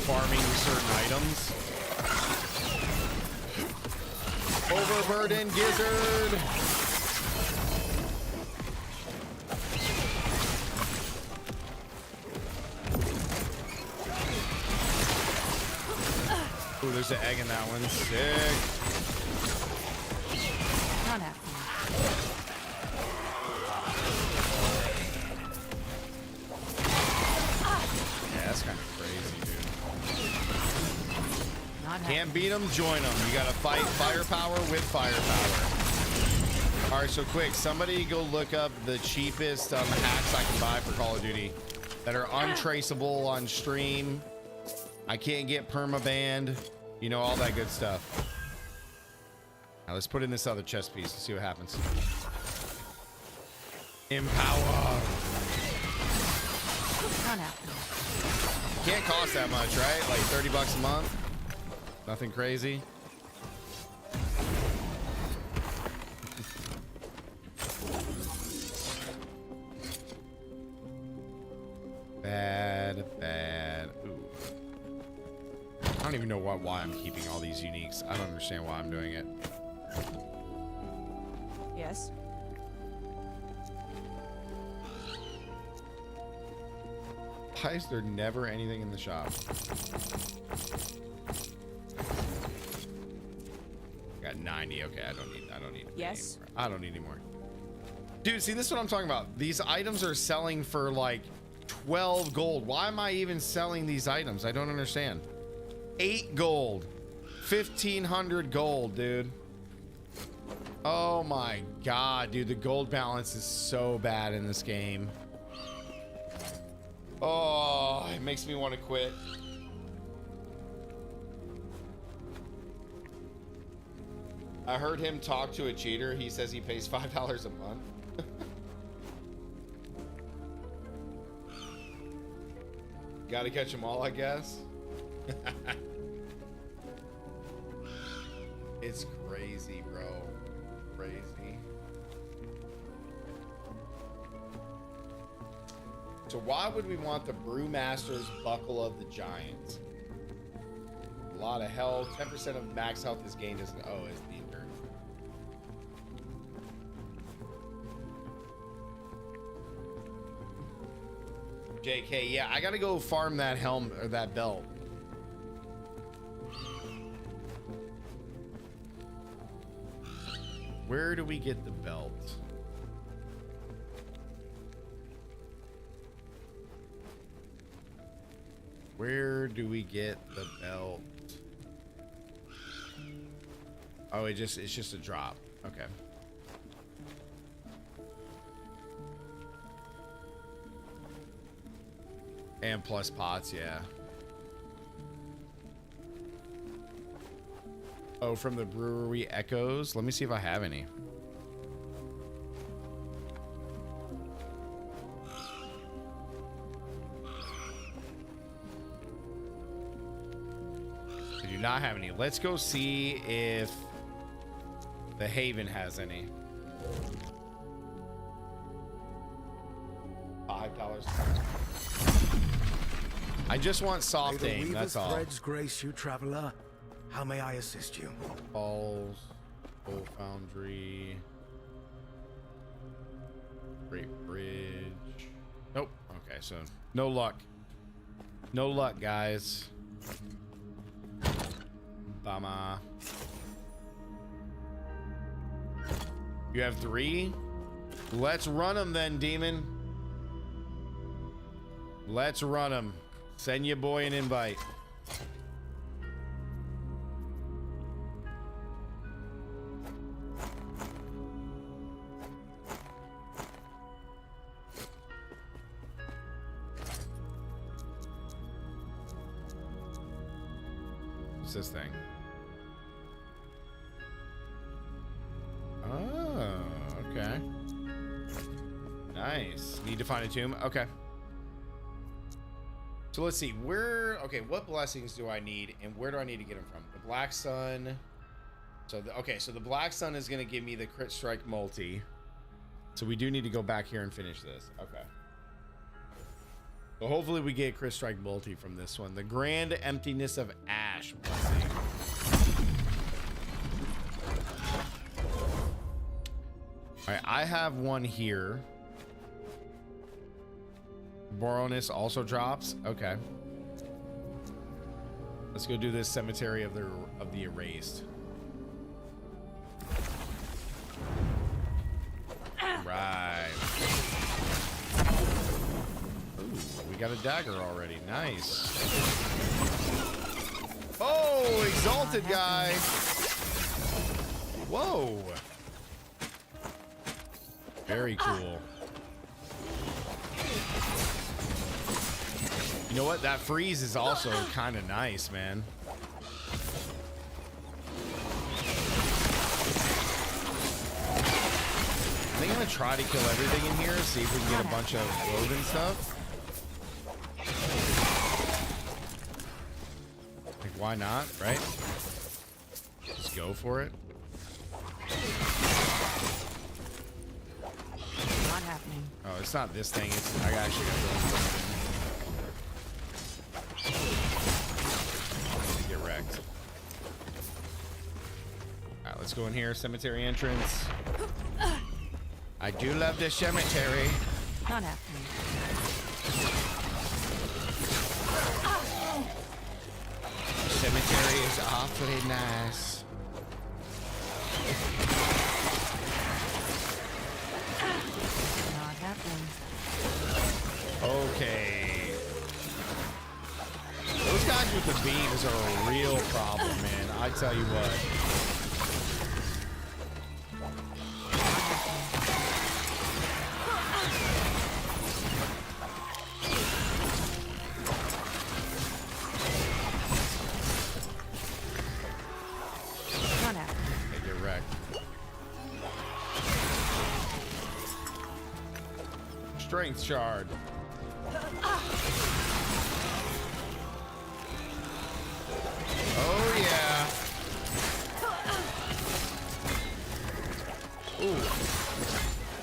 farming certain items. Overburden gizzard. Ooh, there's an egg in that one. Sick. Not happening. Yeah, that's kind of crazy, dude. Not Can't beat them, join them. You gotta fight firepower with firepower. All right, so quick, somebody go look up the cheapest hacks I can buy for Call of Duty that are untraceable on stream. I can't get permabanned. You know, all that good stuff. Now let's put in this other chest piece to see what happens. Empower. Not happening. Can't cost that much, right? Like 30 bucks a month. Nothing crazy. Bad. Ooh. I don't even know why I'm keeping all these uniques. I don't understand why I'm doing it. Yes. Why is there never anything in the shop? Got 90. Okay, I don't need Yes. any more. I don't need any more. Dude, see, this is what I'm talking about. These items are selling for like 12 gold. Why am I even selling these items? I don't understand. 8 gold. 1,500 gold, dude. Oh my god, dude. The gold balance is so bad in this game. Oh, it makes me want to quit. I heard him talk to a cheater. He says he pays $5 a month. Gotta catch them all, I guess. It's crazy, bro. Crazy. So why would we want the Brewmaster's Buckle of the Giants? A lot of health. 10% of max health is gained as is the endurance. JK, yeah, I gotta go farm that helm or that belt. Where do we get the belt? Where do we get the belt? Oh, it's just a drop. Okay. And plus pots, yeah. Oh, from the brewery Echoes. Let me see if I have any. not have any. Let's go see if the Haven has any. $5. I just want soft May the aim, weaver's that's all. threads grace you, traveler. How may I assist you? Balls, Gold Foundry, Great Bridge. Nope. Okay, so no luck. No luck, guys. Bama. You have 3? Let's run them then, demon. Let's run them. Send your boy an invite. What's this thing? Oh, okay. Nice. Need to find a tomb? Okay. So let's see, okay, what blessings do I need and where do I need to get them from? The Black Sun. So, so the Black Sun is going to give me the crit strike multi. So we do need to go back here and finish this. Okay. So hopefully we get crit strike multi from this one. The Grand Emptiness of Ash blessing. All right, I have one here. Boronus also drops. Okay. Let's go do this Cemetery of the Erased. Right. Ooh, we got a dagger already. Nice. Oh, exalted guy. Whoa. Very cool. You know what? That freeze is also kind of nice, man. I think I'm gonna try to kill everything in here, see if we can get a bunch of woven stuff. Like, why not, right? Just go for it. Not happening. Oh, it's not this thing. It's I actually got to go something. Get wrecked. All right, let's go in here. Cemetery entrance. I do love this cemetery. Not happening. Cemetery is awfully nice. Not happening. Okay. Those guys with the beams are a real problem, man. I tell you what. Strength shard. Oh yeah. Ooh.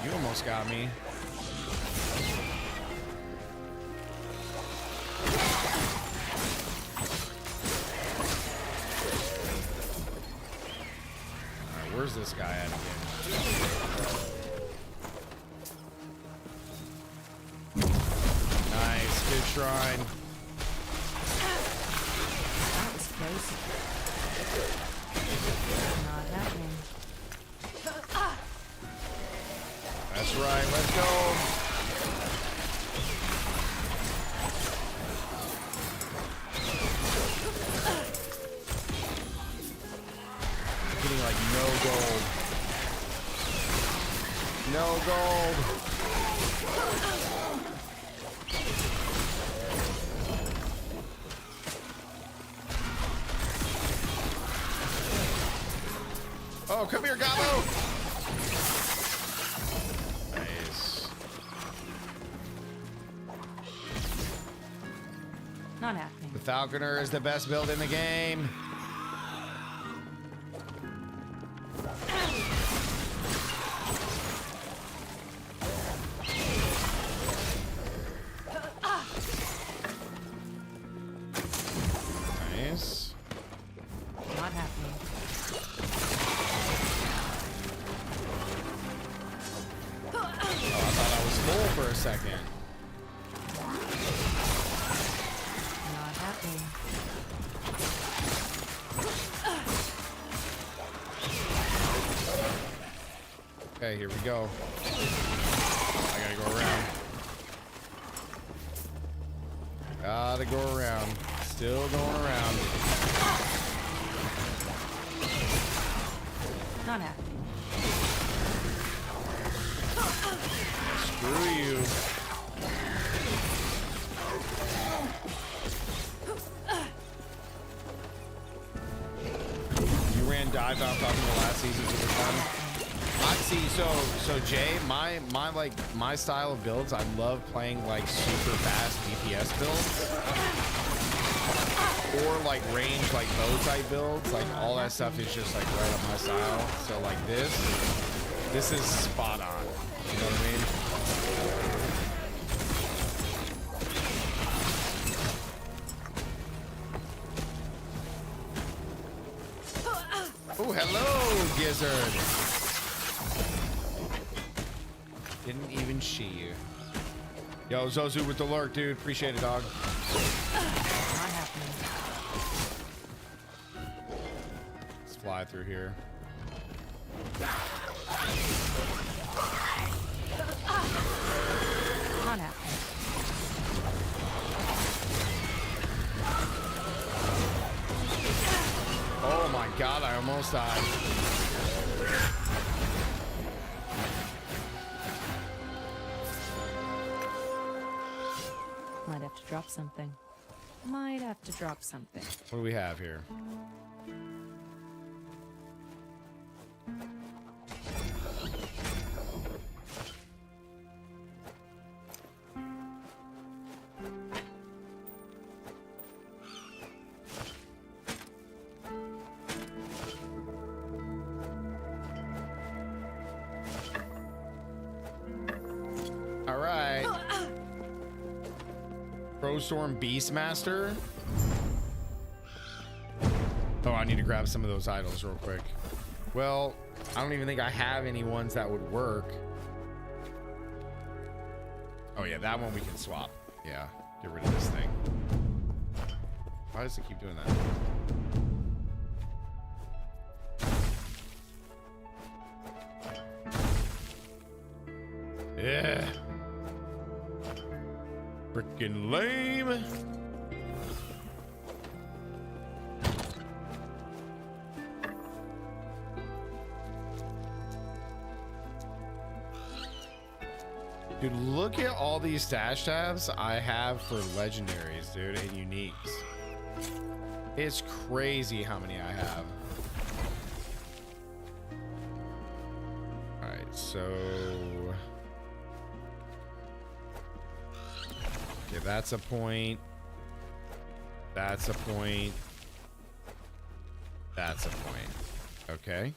You almost got me. Alright, where's this guy at again? Good shrine. That was close. Not happening. That's right. Let's go. Getting like no gold. No gold. Oh, come here, Gabo! Nice. Not happening. The Falconer is the best build in the game. a second. Not happening. Okay, here we go. I gotta go around. Gotta go around. Still going around. Not happening. Screw you. You ran dive out in the last season super fun. I see. So Jay, my style of builds, I love playing like super fast DPS builds, or like range like bow type builds. Like all that stuff is just like right up my style. So like this is spot on. You know what I mean? Oh, hello, Gizzard. Didn't even see you. Yo, Zozu with the lurk, dude. Appreciate it, dog. Not happening. Let's fly through here. Not happening. Oh my god, I almost died. Might have to drop something. Might have to drop something. What do we have here? All right. Crowstorm Beastmaster. Oh, I need to grab some of those idols real quick. Well, I don't even think I have any ones that would work. Oh yeah, that one we can swap. Yeah, get rid of this thing. Why does it keep doing that? Yeah. Freaking lame. Dude, look at all these stash tabs I have for legendaries, dude, and uniques. It's crazy how many I have. All right, so okay, that's a point. That's a point. That's a point. Okay.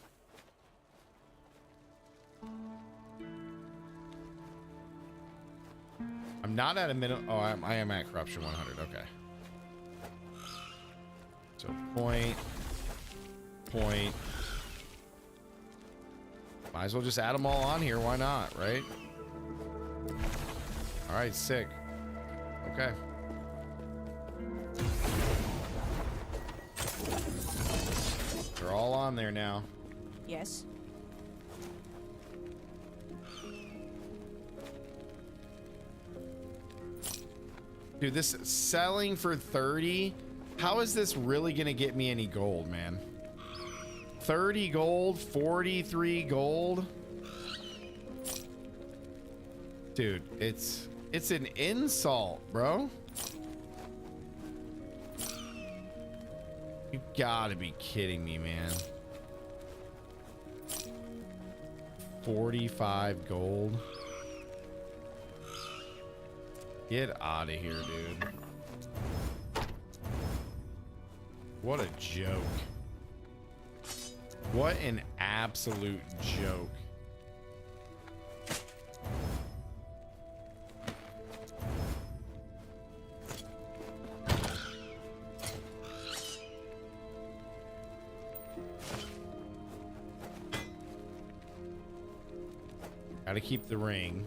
I'm not at a minimum. Oh, I am at corruption 100. Okay. So point. Might as well just add them all on here. Why not, right? All right, sick. Okay. They're all on there now. Yes. Dude, this selling for 30. How is this really gonna get me any gold, man? 30 gold, 43 gold. Dude, it's an insult, bro. You gotta be kidding me, man. 45 gold. Get out of here, dude. What a joke. What an absolute joke. Gotta keep the ring.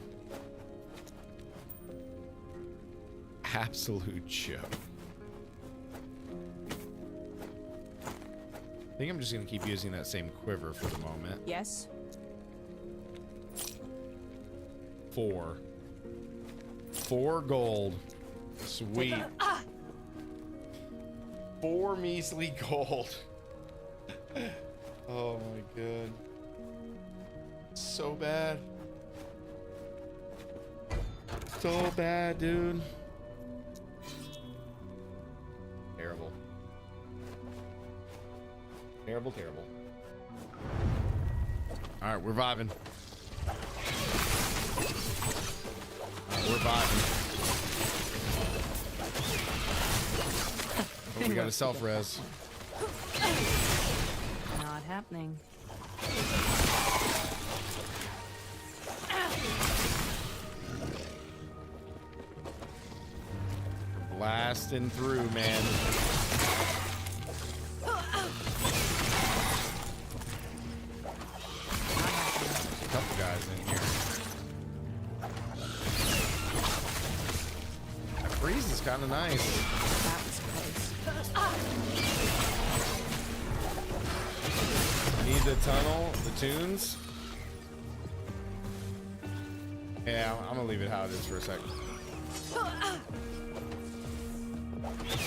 absolute joke. I think I'm just gonna keep using that same quiver for the moment. Yes. 4 gold. Sweet. 4 measly gold. Oh my god. So bad. So bad, dude. Terrible. Terrible, terrible. All right, we're vibing. We're vibing. Oh, we got a self-res. Not happening. Blasting through, man. A couple guys in here. That freeze is kind of nice. That was close. Need the tunnel, the tunes. Yeah, I'm gonna leave it how it is for a second.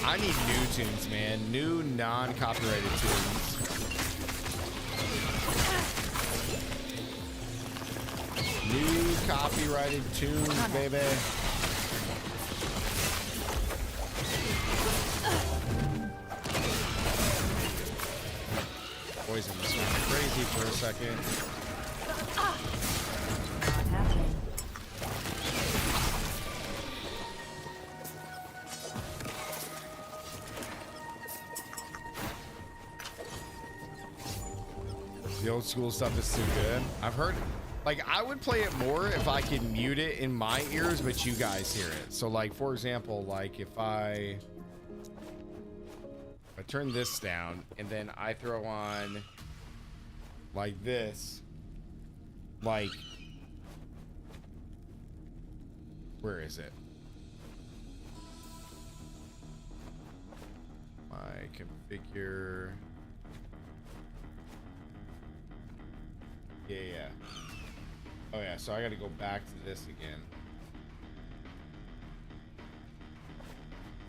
I need new tunes, man. New non-copyrighted tunes. New copyrighted tunes, baby. Poison this went crazy for a second. Not happening. The old school stuff is too good. I've heard, like, I would play it more if I could mute it in my ears, but you guys hear it. So, like, for example, like if I turn this down and then I throw on like this, like, where is it? My configure. Yeah. Oh yeah, so I gotta go back to this again.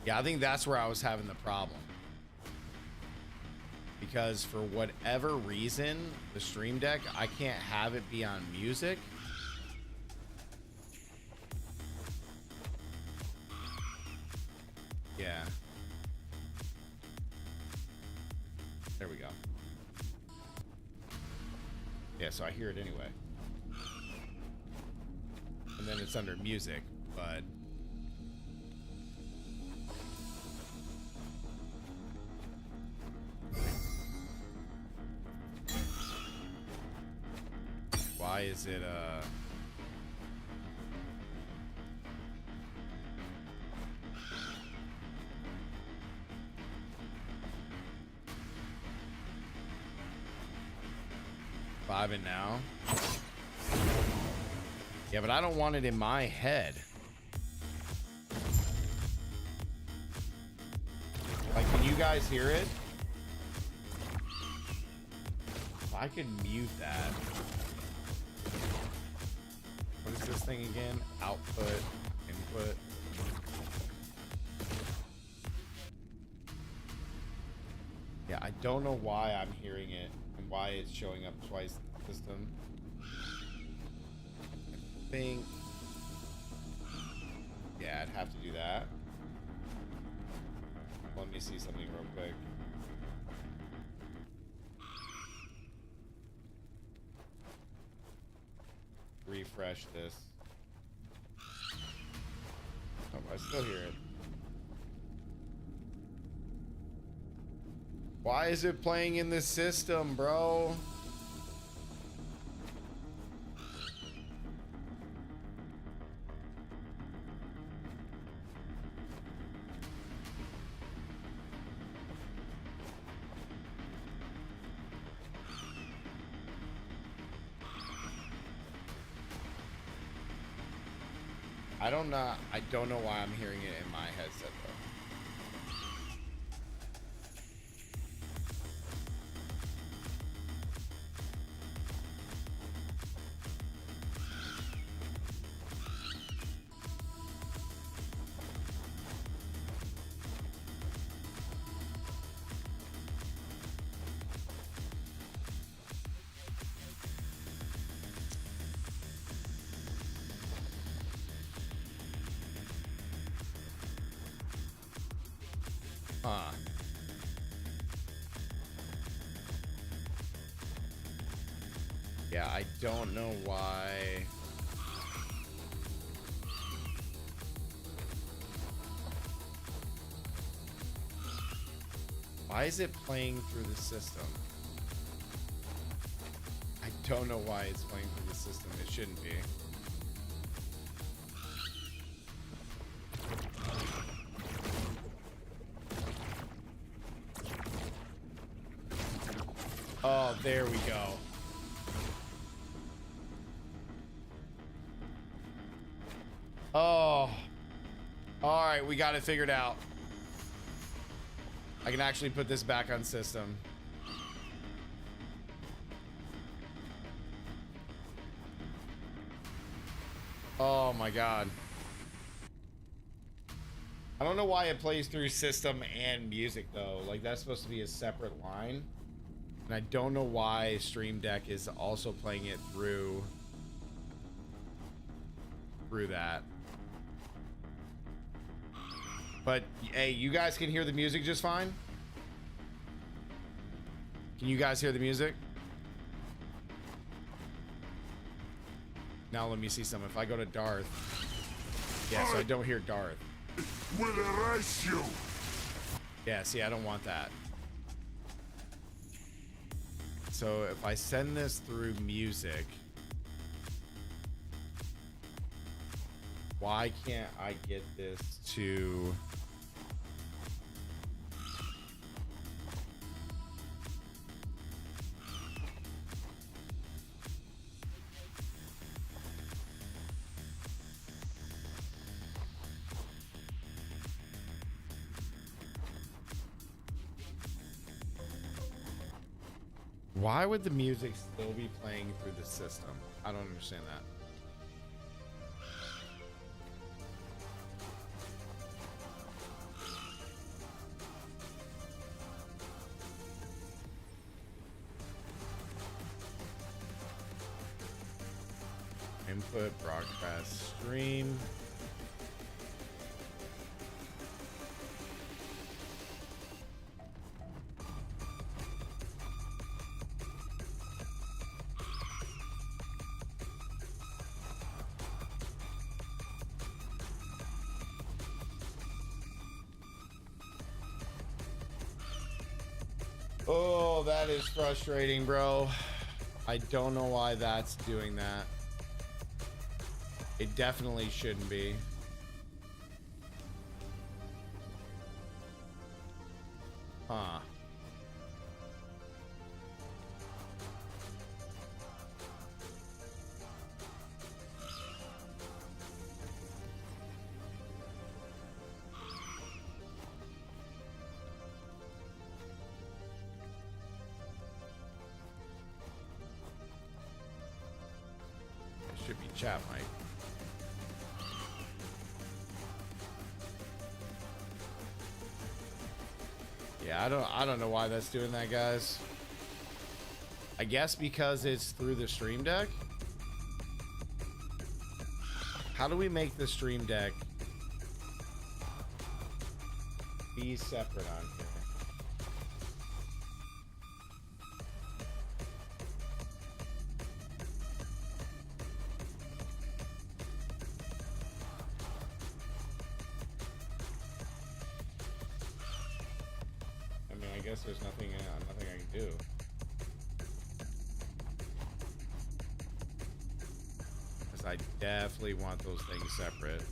Yeah, I think that's where I was having the problem. Because for whatever reason, the Stream Deck, I can't have it be on music. Yeah. There we go. Yeah, so I hear it anyway. And then it's under music, but why is it vibing now? Yeah, but I don't want it in my head. Like, can you guys hear it? If I could mute that. What is this thing again? Output, input. Yeah, I don't know why I'm hearing it and why it's showing up twice in the system. I think, yeah, I'd have to do that. Let me see something real quick. Refresh this. Oh, I still hear it. Why is it playing in this system, bro? I don't know why I'm hearing it in my headset though. Huh. Yeah, I don't know why. Why is it playing through the system? I don't know why it's playing through the system. It shouldn't be. Oh, there we go. Oh. All right, we got it figured out. I can actually put this back on system. Oh my god. I don't know why it plays through system and music though. Like that's supposed to be a separate line. And I don't know why Stream Deck is also playing it through that. But hey, you guys can hear the music just fine? Can you guys hear the music? Now let me see some. If I go to Darth. Yeah, so I don't hear Darth. Will erase you. Yeah, see, I don't want that. So if I send this through music, why can't I get this to... Why would the music still be playing through the system? I don't understand that. Input, broadcast, stream. Oh, that is frustrating, bro. I don't know why that's doing that. It definitely shouldn't be. Huh. It should be chat mic. Yeah, I don't know why that's doing that, guys. I guess because it's through the Stream Deck. How do we make the Stream Deck be separate on here? I guess there's nothing I can do. Because I definitely want those things separate.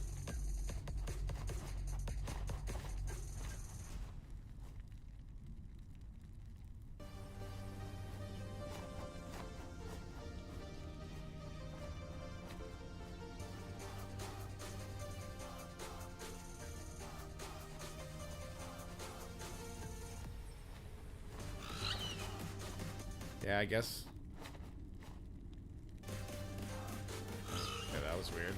Yeah, I guess. Yeah, that was weird.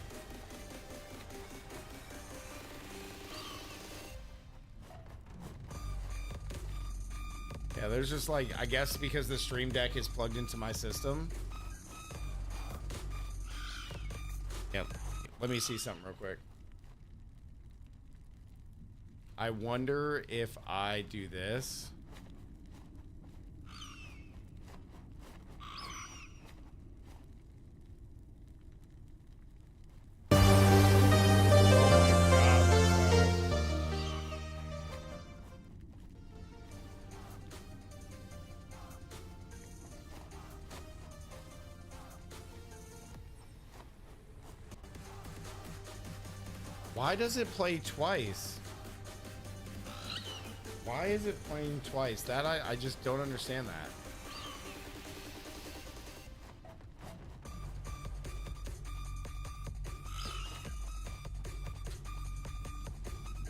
Yeah, there's just like, I guess because the stream deck is plugged into my system. Yep. Let me see something real quick. I wonder if I do this. Why does it play twice? Why is it playing twice? That I just don't understand that.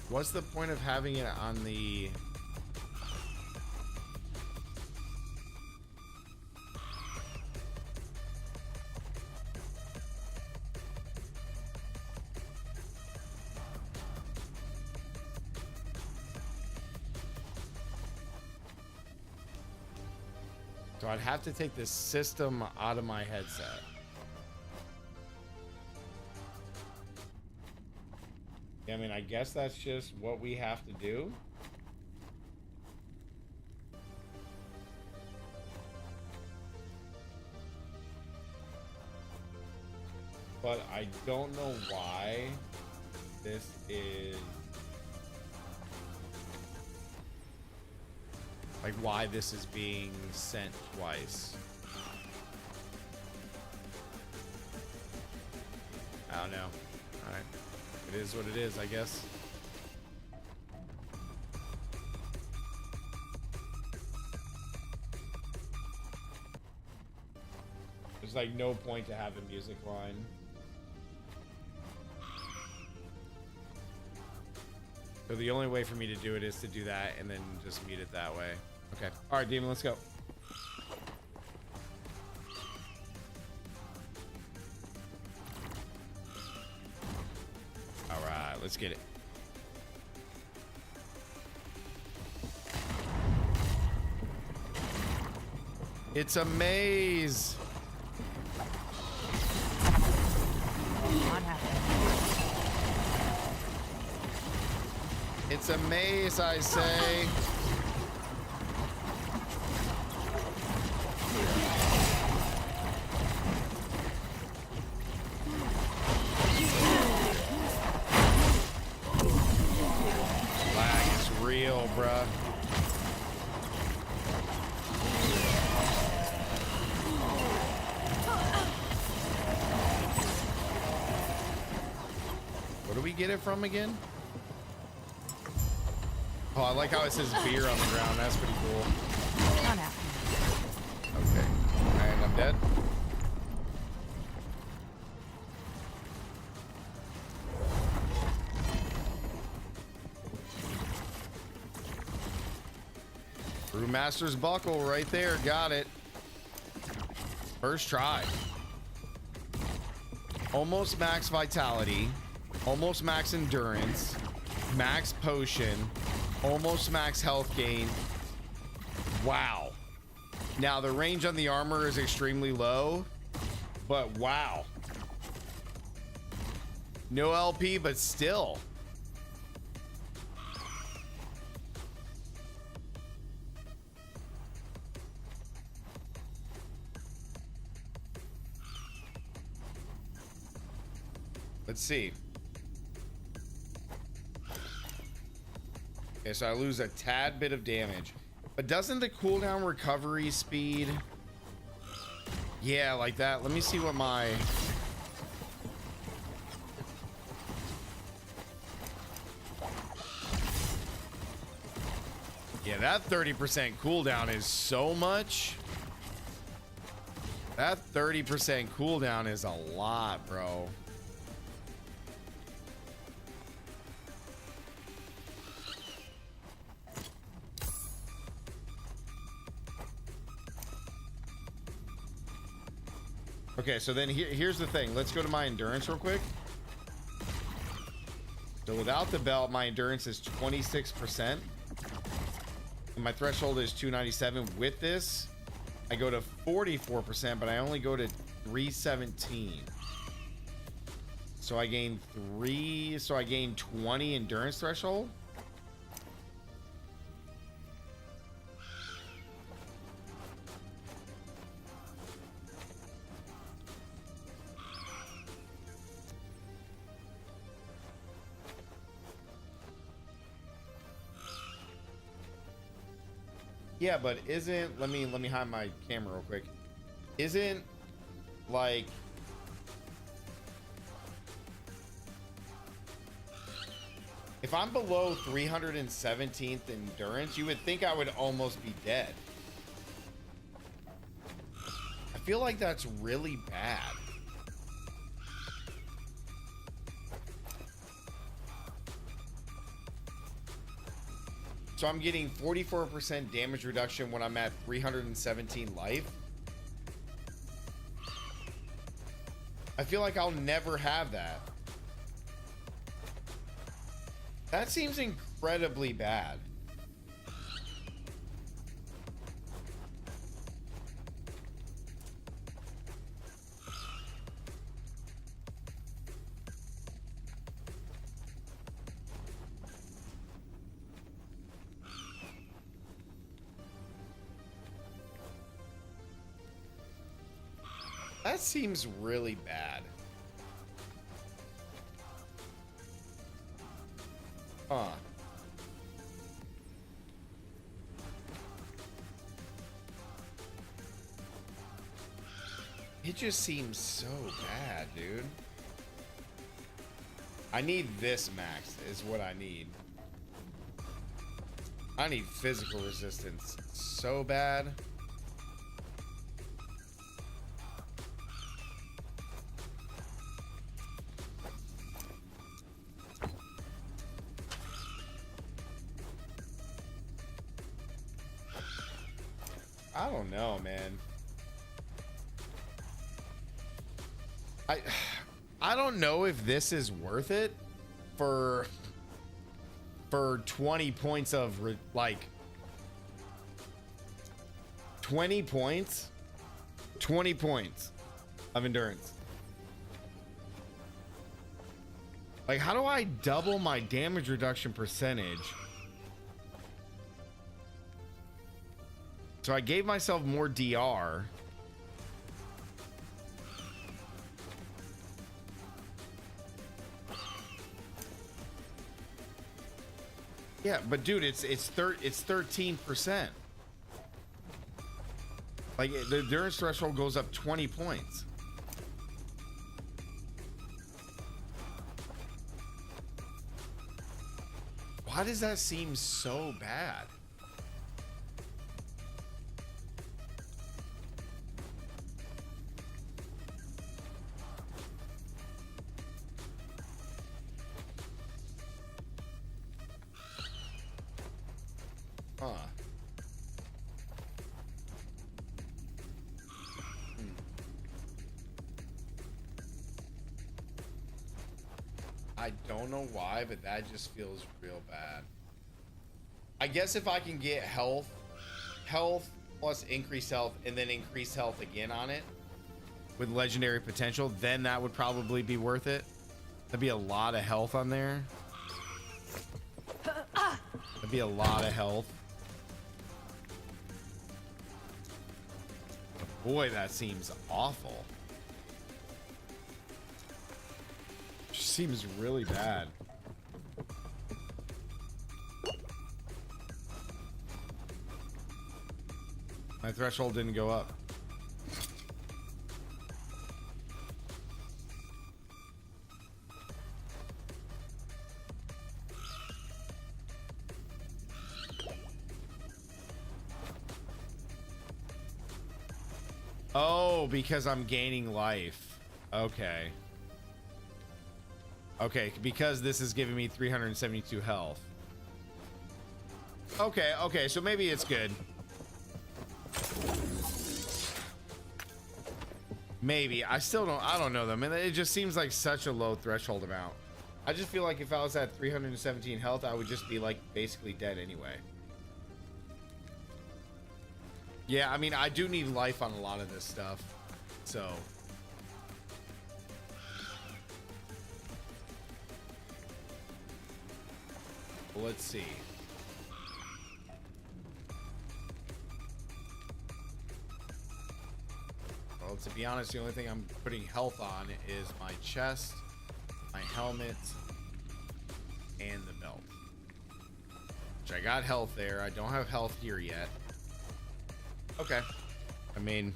What's the point of having it on the... So I'd have to take this system out of my headset. I mean, I guess that's just what we have to do. But I don't know why this is... Like, why this is being sent twice. I don't know. Alright. It is what it is, I guess. There's like no point to have a music line. So the only way for me to do it is to do that and then just mute it that way. Okay. All right, Demon, let's go. All right, let's get it. It's a maze. Not happening. It's a maze, I say. Lag is real, bruh. Where do we get it from again? Oh, I like how it says beer on the ground. That's pretty cool. Not happening. Okay. And I'm dead. Brewmaster's buckle right there. Got it. First try. Almost max vitality. Almost max endurance. Max potion. Almost max health gain. Wow. Now the range on the armor is extremely low, but wow. No LP, but still. Let's see. Okay, so I lose a tad bit of damage. But doesn't the cooldown recovery speed... Yeah, like that. Let me see what my... Yeah, that 30% cooldown is so much. That 30% cooldown is a lot, bro. Okay, so then here's the thing. Let's go to my endurance real quick. So without the belt, my endurance is 26%. And my threshold is 297. With this, I go to 44%, but I only go to 317. So I gain 20 endurance threshold. Yeah, but isn't, let me hide my camera real quick. Isn't like if I'm below 317th endurance, you would think I would almost be dead. I feel like that's really bad. So I'm getting 44% damage reduction when I'm at 317 life. I feel like I'll never have that. That seems incredibly bad. That seems really bad. Huh. It just seems so bad, dude. I need this max is what I need. I need physical resistance so bad. I don't know, man. I don't know if this is worth it for 20 points of like 20 points of endurance. Like, how do I double my damage reduction percentage? So I gave myself more DR. Yeah, but dude, it's 13%. Like, the endurance threshold goes up 20 points. Why does that seem so bad? Huh. I don't know why, but that just feels real bad. I guess if I can get health plus increased health and then increased health again on it with legendary potential, then that would probably be worth it. That'd be a lot of health on there. That'd be a lot of health. Boy, that seems awful. Seems really bad. My threshold didn't go up. Oh, because I'm gaining life. Okay. Okay, because this is giving me 372 health. Okay, okay, so maybe it's good. Maybe. I don't know though, man. It just seems like such a low threshold amount. I just feel like if I was at 317 health, I would just be like basically dead anyway. Yeah, I mean, I do need life on a lot of this stuff. So let's see. Well, to be honest, the only thing I'm putting health on is my chest, my helmet, and the belt. Which I got health there. I don't have health here yet. Okay. I mean,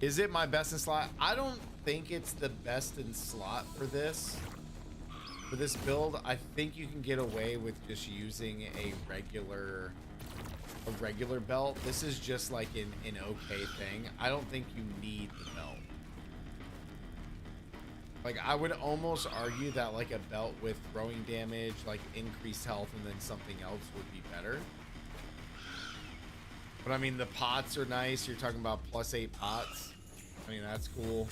is it my best in slot? I don't think it's the best in slot for this. For this build, I think you can get away with just using a regular belt. This is just like an okay thing. I don't think you need the belt. Like, I would almost argue that like a belt with throwing damage, like increased health, and then something else would be better. But I mean, the pots are nice. You're talking about +8 pots. I mean, that's cool.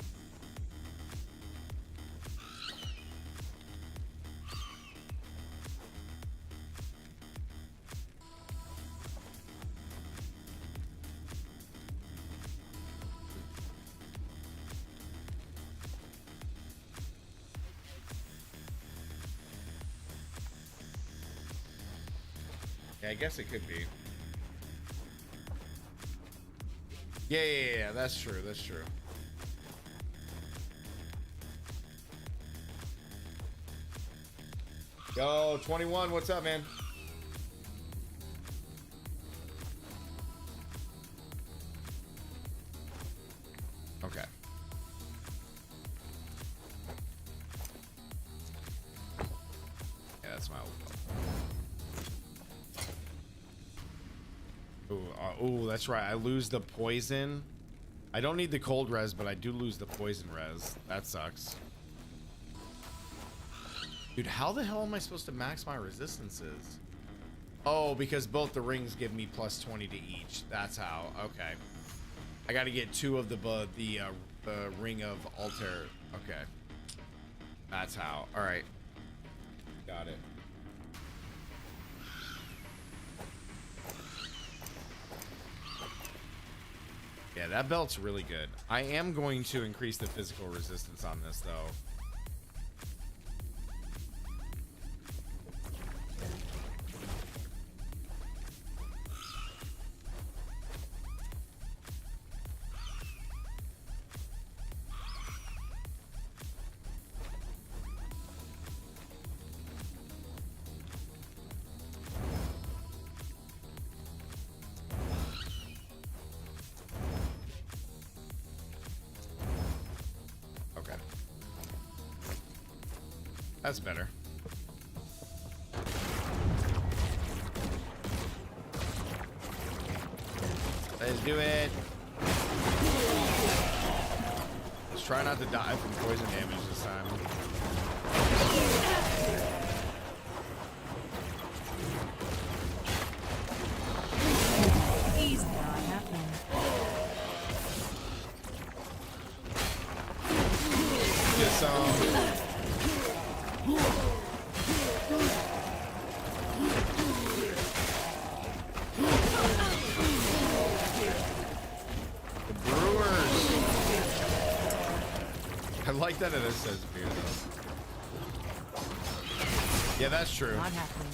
Yeah, I guess it could be. Yeah, that's true. That's true. Yo, 21, what's up, man? Okay. Yeah, that's my old belt. Ooh, that's right. I lose the poison. I don't need the cold res, but I do lose the poison res. That sucks. Dude, how the hell am I supposed to max my resistances? Oh, because both the rings give me +20 to each. That's how. Okay. I got to get 2 of the ring of altar. Okay. That's how. All right. Got it. Yeah, that belt's really good. I am going to increase the physical resistance on this, though. That's better. Let's do it. Let's try not to die from poison damage this time. He's not happening. Get some. I like that it says beer though. Yeah, that's true. Not happening.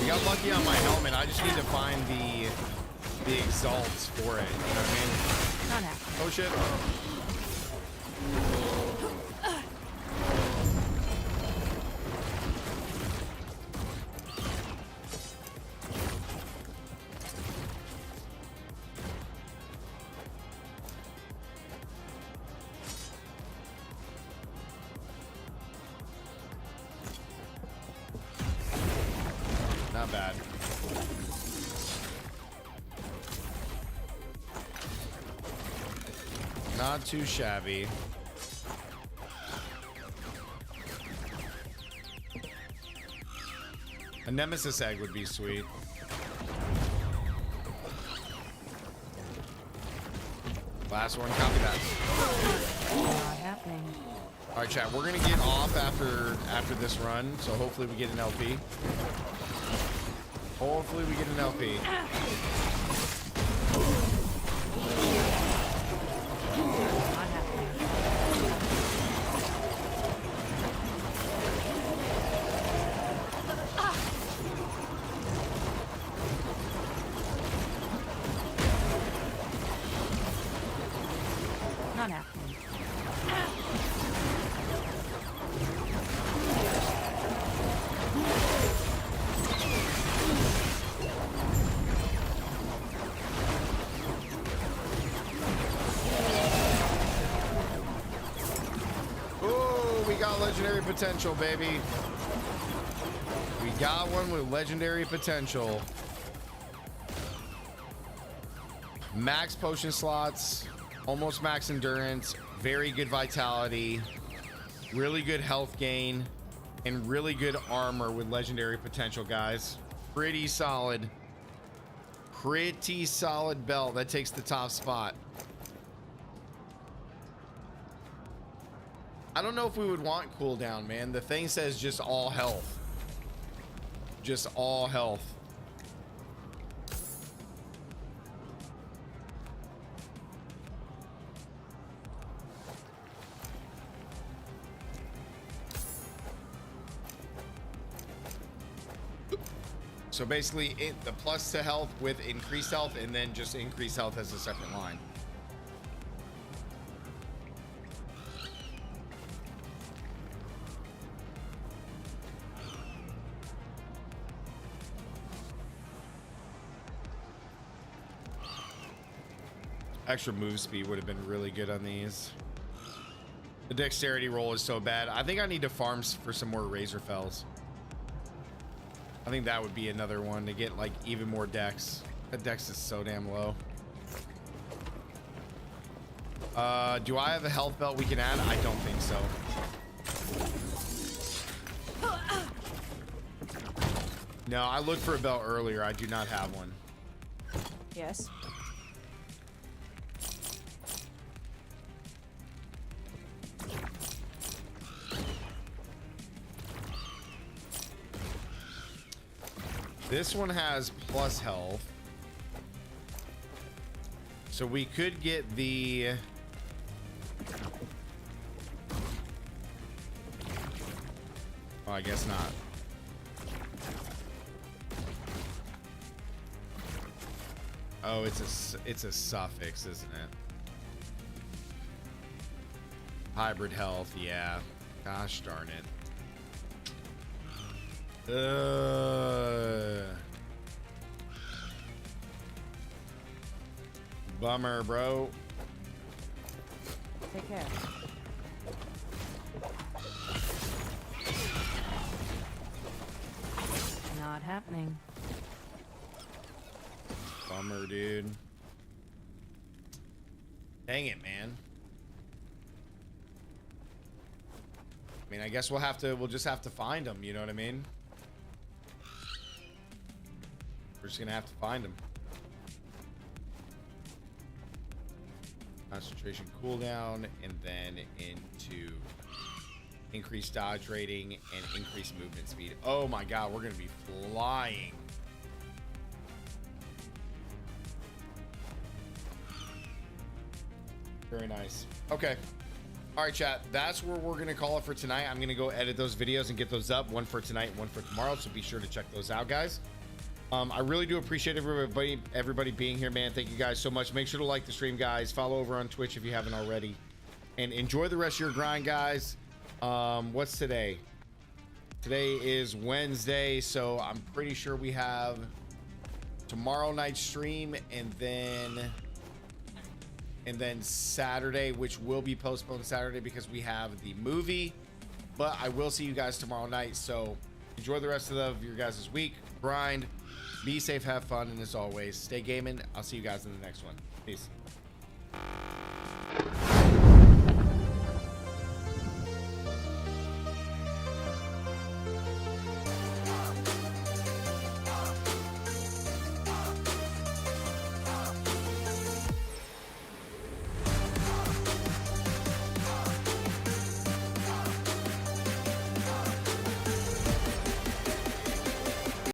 We got lucky on my helmet. I just need to find the exalts for it. You know what I mean? Not happening. Oh shit. Not bad. Not too shabby. A nemesis egg would be sweet. Last one, copy that. Not happening. All right, chat. We're gonna get off after this run, so hopefully we get an LP. Hopefully we get an LP. Not happening. Not happening. Oh, we got legendary potential, baby. We got one with legendary potential. Max potion slots, almost max endurance, very good vitality, really good health gain, and really good armor with legendary potential, guys. Pretty solid. Pretty solid belt. That takes the top spot. I don't know if we would want cooldown, man. The thing says just all health. Just all health. So basically, the plus to health with increased health, and then just increased health as a separate line. Extra move speed would have been really good on these. The dexterity roll is so bad. I think I need to farm for some more razor fells. I think that would be another one to get like even more dex. That dex is so damn low. Do I have a health belt we can add? I don't think so. No, I looked for a belt earlier. I do not have one. Yes. This one has plus health. So we could get the... Oh, I guess not. Oh, it's a suffix, isn't it? Hybrid health, yeah. Gosh darn it. Bummer, bro. Take care. Not happening. Bummer, dude. Dang it, man. I mean, I guess we'll just have to find them, you know what I mean? We're just gonna have to find them. Concentration cooldown, and then into increased dodge rating and increased movement speed. Oh my god, we're gonna be flying. Very nice. Okay. All right, chat. That's where we're gonna call it for tonight. I'm gonna go edit those videos and get those up. One for tonight, one for tomorrow. So be sure to check those out, guys. I really do appreciate everybody being here, man. Thank you guys so much. Make sure to like the stream, guys. Follow over on Twitch if you haven't already, and enjoy the rest of your grind, guys. What's today? Today is Wednesday, so I'm pretty sure we have tomorrow night stream, and then Saturday, which will be postponed Saturday because we have the movie. But I will see you guys tomorrow night, so enjoy the rest of your guys' week. Grind. Be safe, have fun, and as always, stay gaming. I'll see you guys in the next one. Peace.